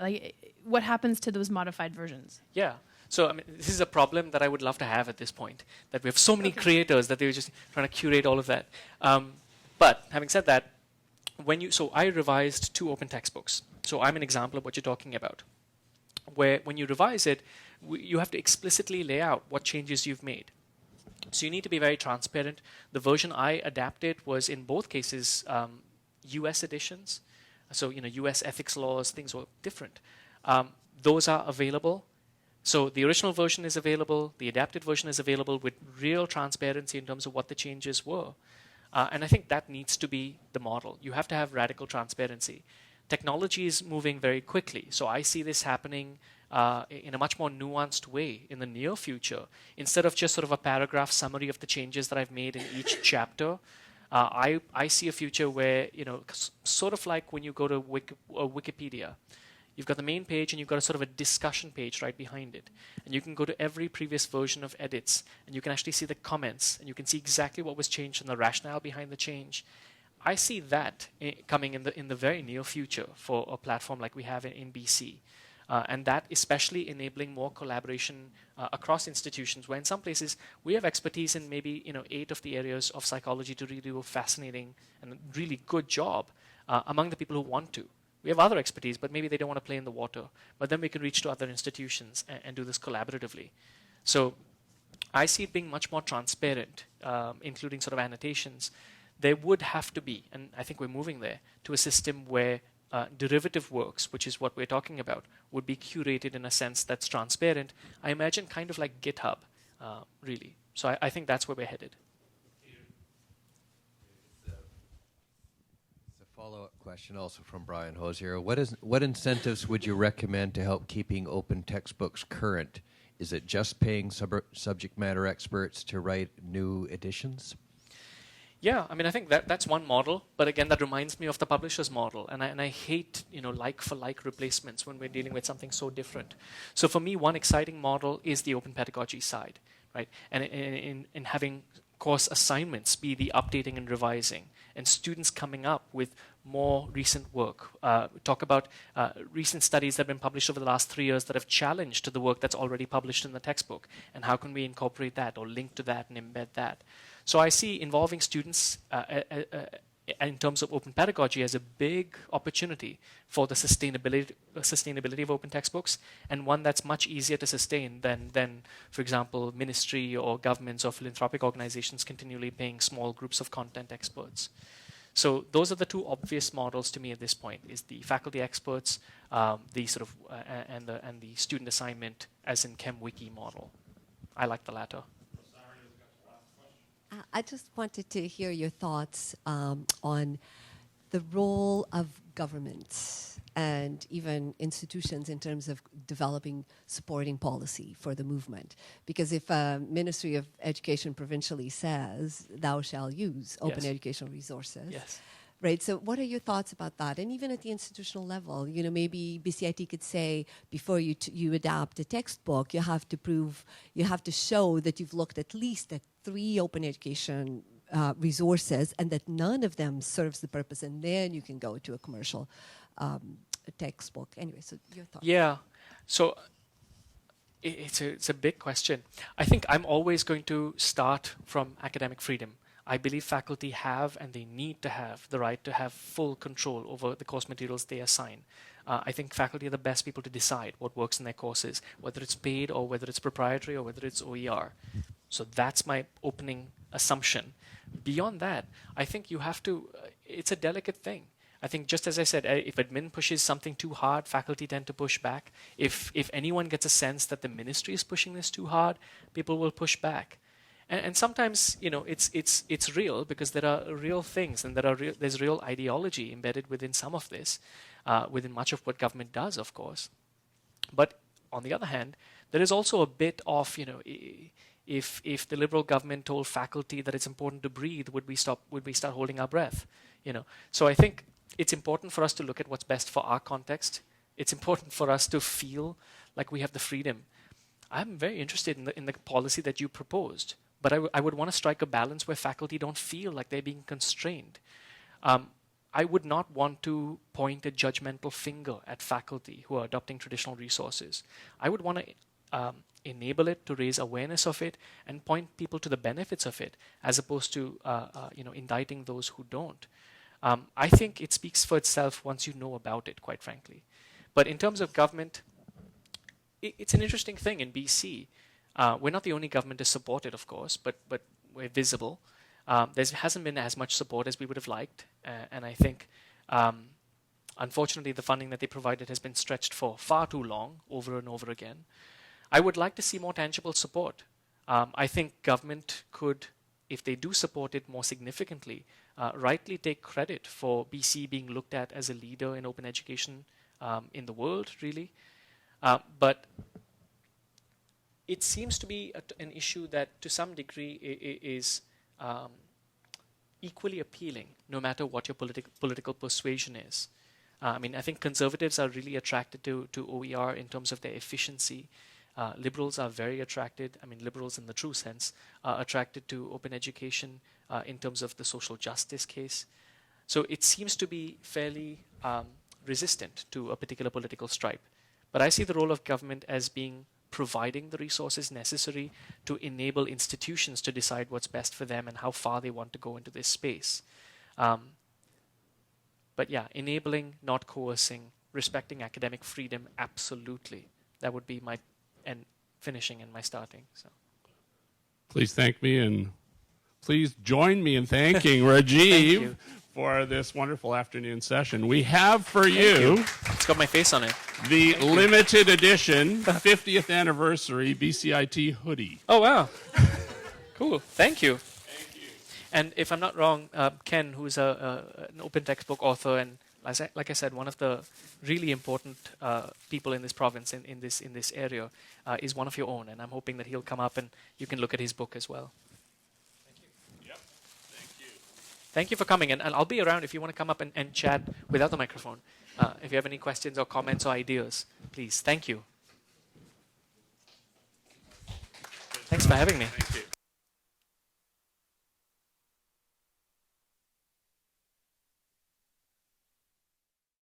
what happens to those modified versions? Yeah. So this is a problem that I would love to have at this point, that we have so many creators that they're just trying to curate all of that. But having said that, so I revised 2 open textbooks. So I'm an example of what you're talking about, where when you revise it, you have to explicitly lay out what changes you've made. So you need to be very transparent. The version I adapted was in both cases US editions. So, US ethics laws, things were different. Those are available. So the original version is available, the adapted version is available with real transparency in terms of what the changes were. And I think that needs to be the model. You have to have radical transparency. Technology is moving very quickly, so I see this happening in a much more nuanced way in the near future. Instead of just sort of a paragraph summary of the changes that I've made in each chapter, I see a future where, sort of like when you go to Wikipedia, you've got the main page and you've got a sort of a discussion page right behind it. And you can go to every previous version of edits and you can actually see the comments and you can see exactly what was changed and the rationale behind the change. I see that coming in the very near future for a platform like we have in BC. And that especially enabling more collaboration across institutions, where in some places we have expertise in maybe 8 of the areas of psychology to really do a fascinating and really good job among the people who want to. We have other expertise, but maybe they don't want to play in the water. But then we can reach to other institutions and do this collaboratively. So I see it being much more transparent, including sort of annotations. There would have to be, and I think we're moving there, to a system where derivative works, which is what we're talking about, would be curated in a sense that's transparent. I imagine kind of like GitHub, really. So I think that's where we're headed. Follow-up question also from Brian Hosier. What incentives would you recommend to help keeping open textbooks current? Is it just paying subject matter experts to write new editions? Yeah, I mean, I think that's one model, but again, that reminds me of the publisher's model, and I hate, like-for-like replacements when we're dealing with something so different. So for me, one exciting model is the open pedagogy side, right? And in having course assignments be the updating and revising, and students coming up with more recent work. Talk about recent studies that have been published over the last 3 years that have challenged the work that's already published in the textbook, and how can we incorporate that or link to that and embed that. So I see involving students in terms of open pedagogy as a big opportunity for the sustainability of open textbooks, and one that's much easier to sustain than, for example, ministry or governments or philanthropic organizations continually paying small groups of content experts. So those are the two obvious models to me at this point: is the faculty experts, the sort of and the student assignment as in ChemWiki model. I like the latter. I just wanted to hear your thoughts on the role of governments and even institutions in terms of developing supporting policy for the movement. Because if Ministry of Education provincially says, thou shall use open educational resources, right? So what are your thoughts about that? And even at the institutional level, maybe BCIT could say, before you adapt a textbook, you have to show that you've looked at least at 3 open education resources and that none of them serves the purpose, and then you can go to a commercial textbook. Anyway, so your thoughts. Yeah, so it's a big question. I think I'm always going to start from academic freedom. I believe faculty have and they need to have the right to have full control over the course materials they assign. I think faculty are the best people to decide what works in their courses, whether it's paid or whether it's proprietary or whether it's OER. So that's my opening assumption. Beyond that, I think you have to, it's a delicate thing. I think just as I said, if admin pushes something too hard, faculty tend to push back. If anyone gets a sense that the ministry is pushing this too hard, people will push back. And sometimes, it's real because there are real things and there's real ideology embedded within some of this, within much of what government does, of course. But on the other hand, there is also a bit of, if the Liberal government told faculty that it's important to breathe, would we start holding our breath? So I think it's important for us to look at what's best for our context. It's important for us to feel like we have the freedom. I'm very interested in the policy that you proposed, but I would want to strike a balance where faculty don't feel like they're being constrained. I would not want to point a judgmental finger at faculty who are adopting traditional resources. I would want to enable it, to raise awareness of it, and point people to the benefits of it, as opposed to indicting those who don't. I think it speaks for itself once you know about it, quite frankly. But in terms of government, it's an interesting thing in BC. We're not the only government to support it, of course, but we're visible. There hasn't been as much support as we would have liked, and I think, unfortunately, the funding that they provided has been stretched for far too long, over and over again. I would like to see more tangible support. I think government could, if they do support it more significantly, rightly take credit for BC being looked at as a leader in open education in the world, really. But it seems to be an issue that, to some degree, is equally appealing, no matter what your political persuasion is. I think conservatives are really attracted to OER in terms of their efficiency. Liberals are very attracted, liberals in the true sense, are attracted to open education in terms of the social justice case. So it seems to be fairly resistant to a particular political stripe. But I see the role of government as being providing the resources necessary to enable institutions to decide what's best for them and how far they want to go into this space. But yeah, enabling, not coercing, respecting academic freedom, absolutely. That would be my finishing and my starting. So, please thank me, and please join me in thanking Rajiv for this wonderful afternoon session. We have for you, it's got my face on it, the limited edition 50th anniversary BCIT hoodie. Oh, wow. Cool. Thank you. And if I'm not wrong, Ken, who's an open textbook author, and like I said, one of the really important people in this province, in this area, is one of your own. And I'm hoping that he'll come up and you can look at his book as well. Thank you. Yep. Thank you. Thank you for coming, and I'll be around if you want to come up and chat without the microphone. If you have any questions or comments or ideas, please. Thank you. Thanks for having me. Thank you.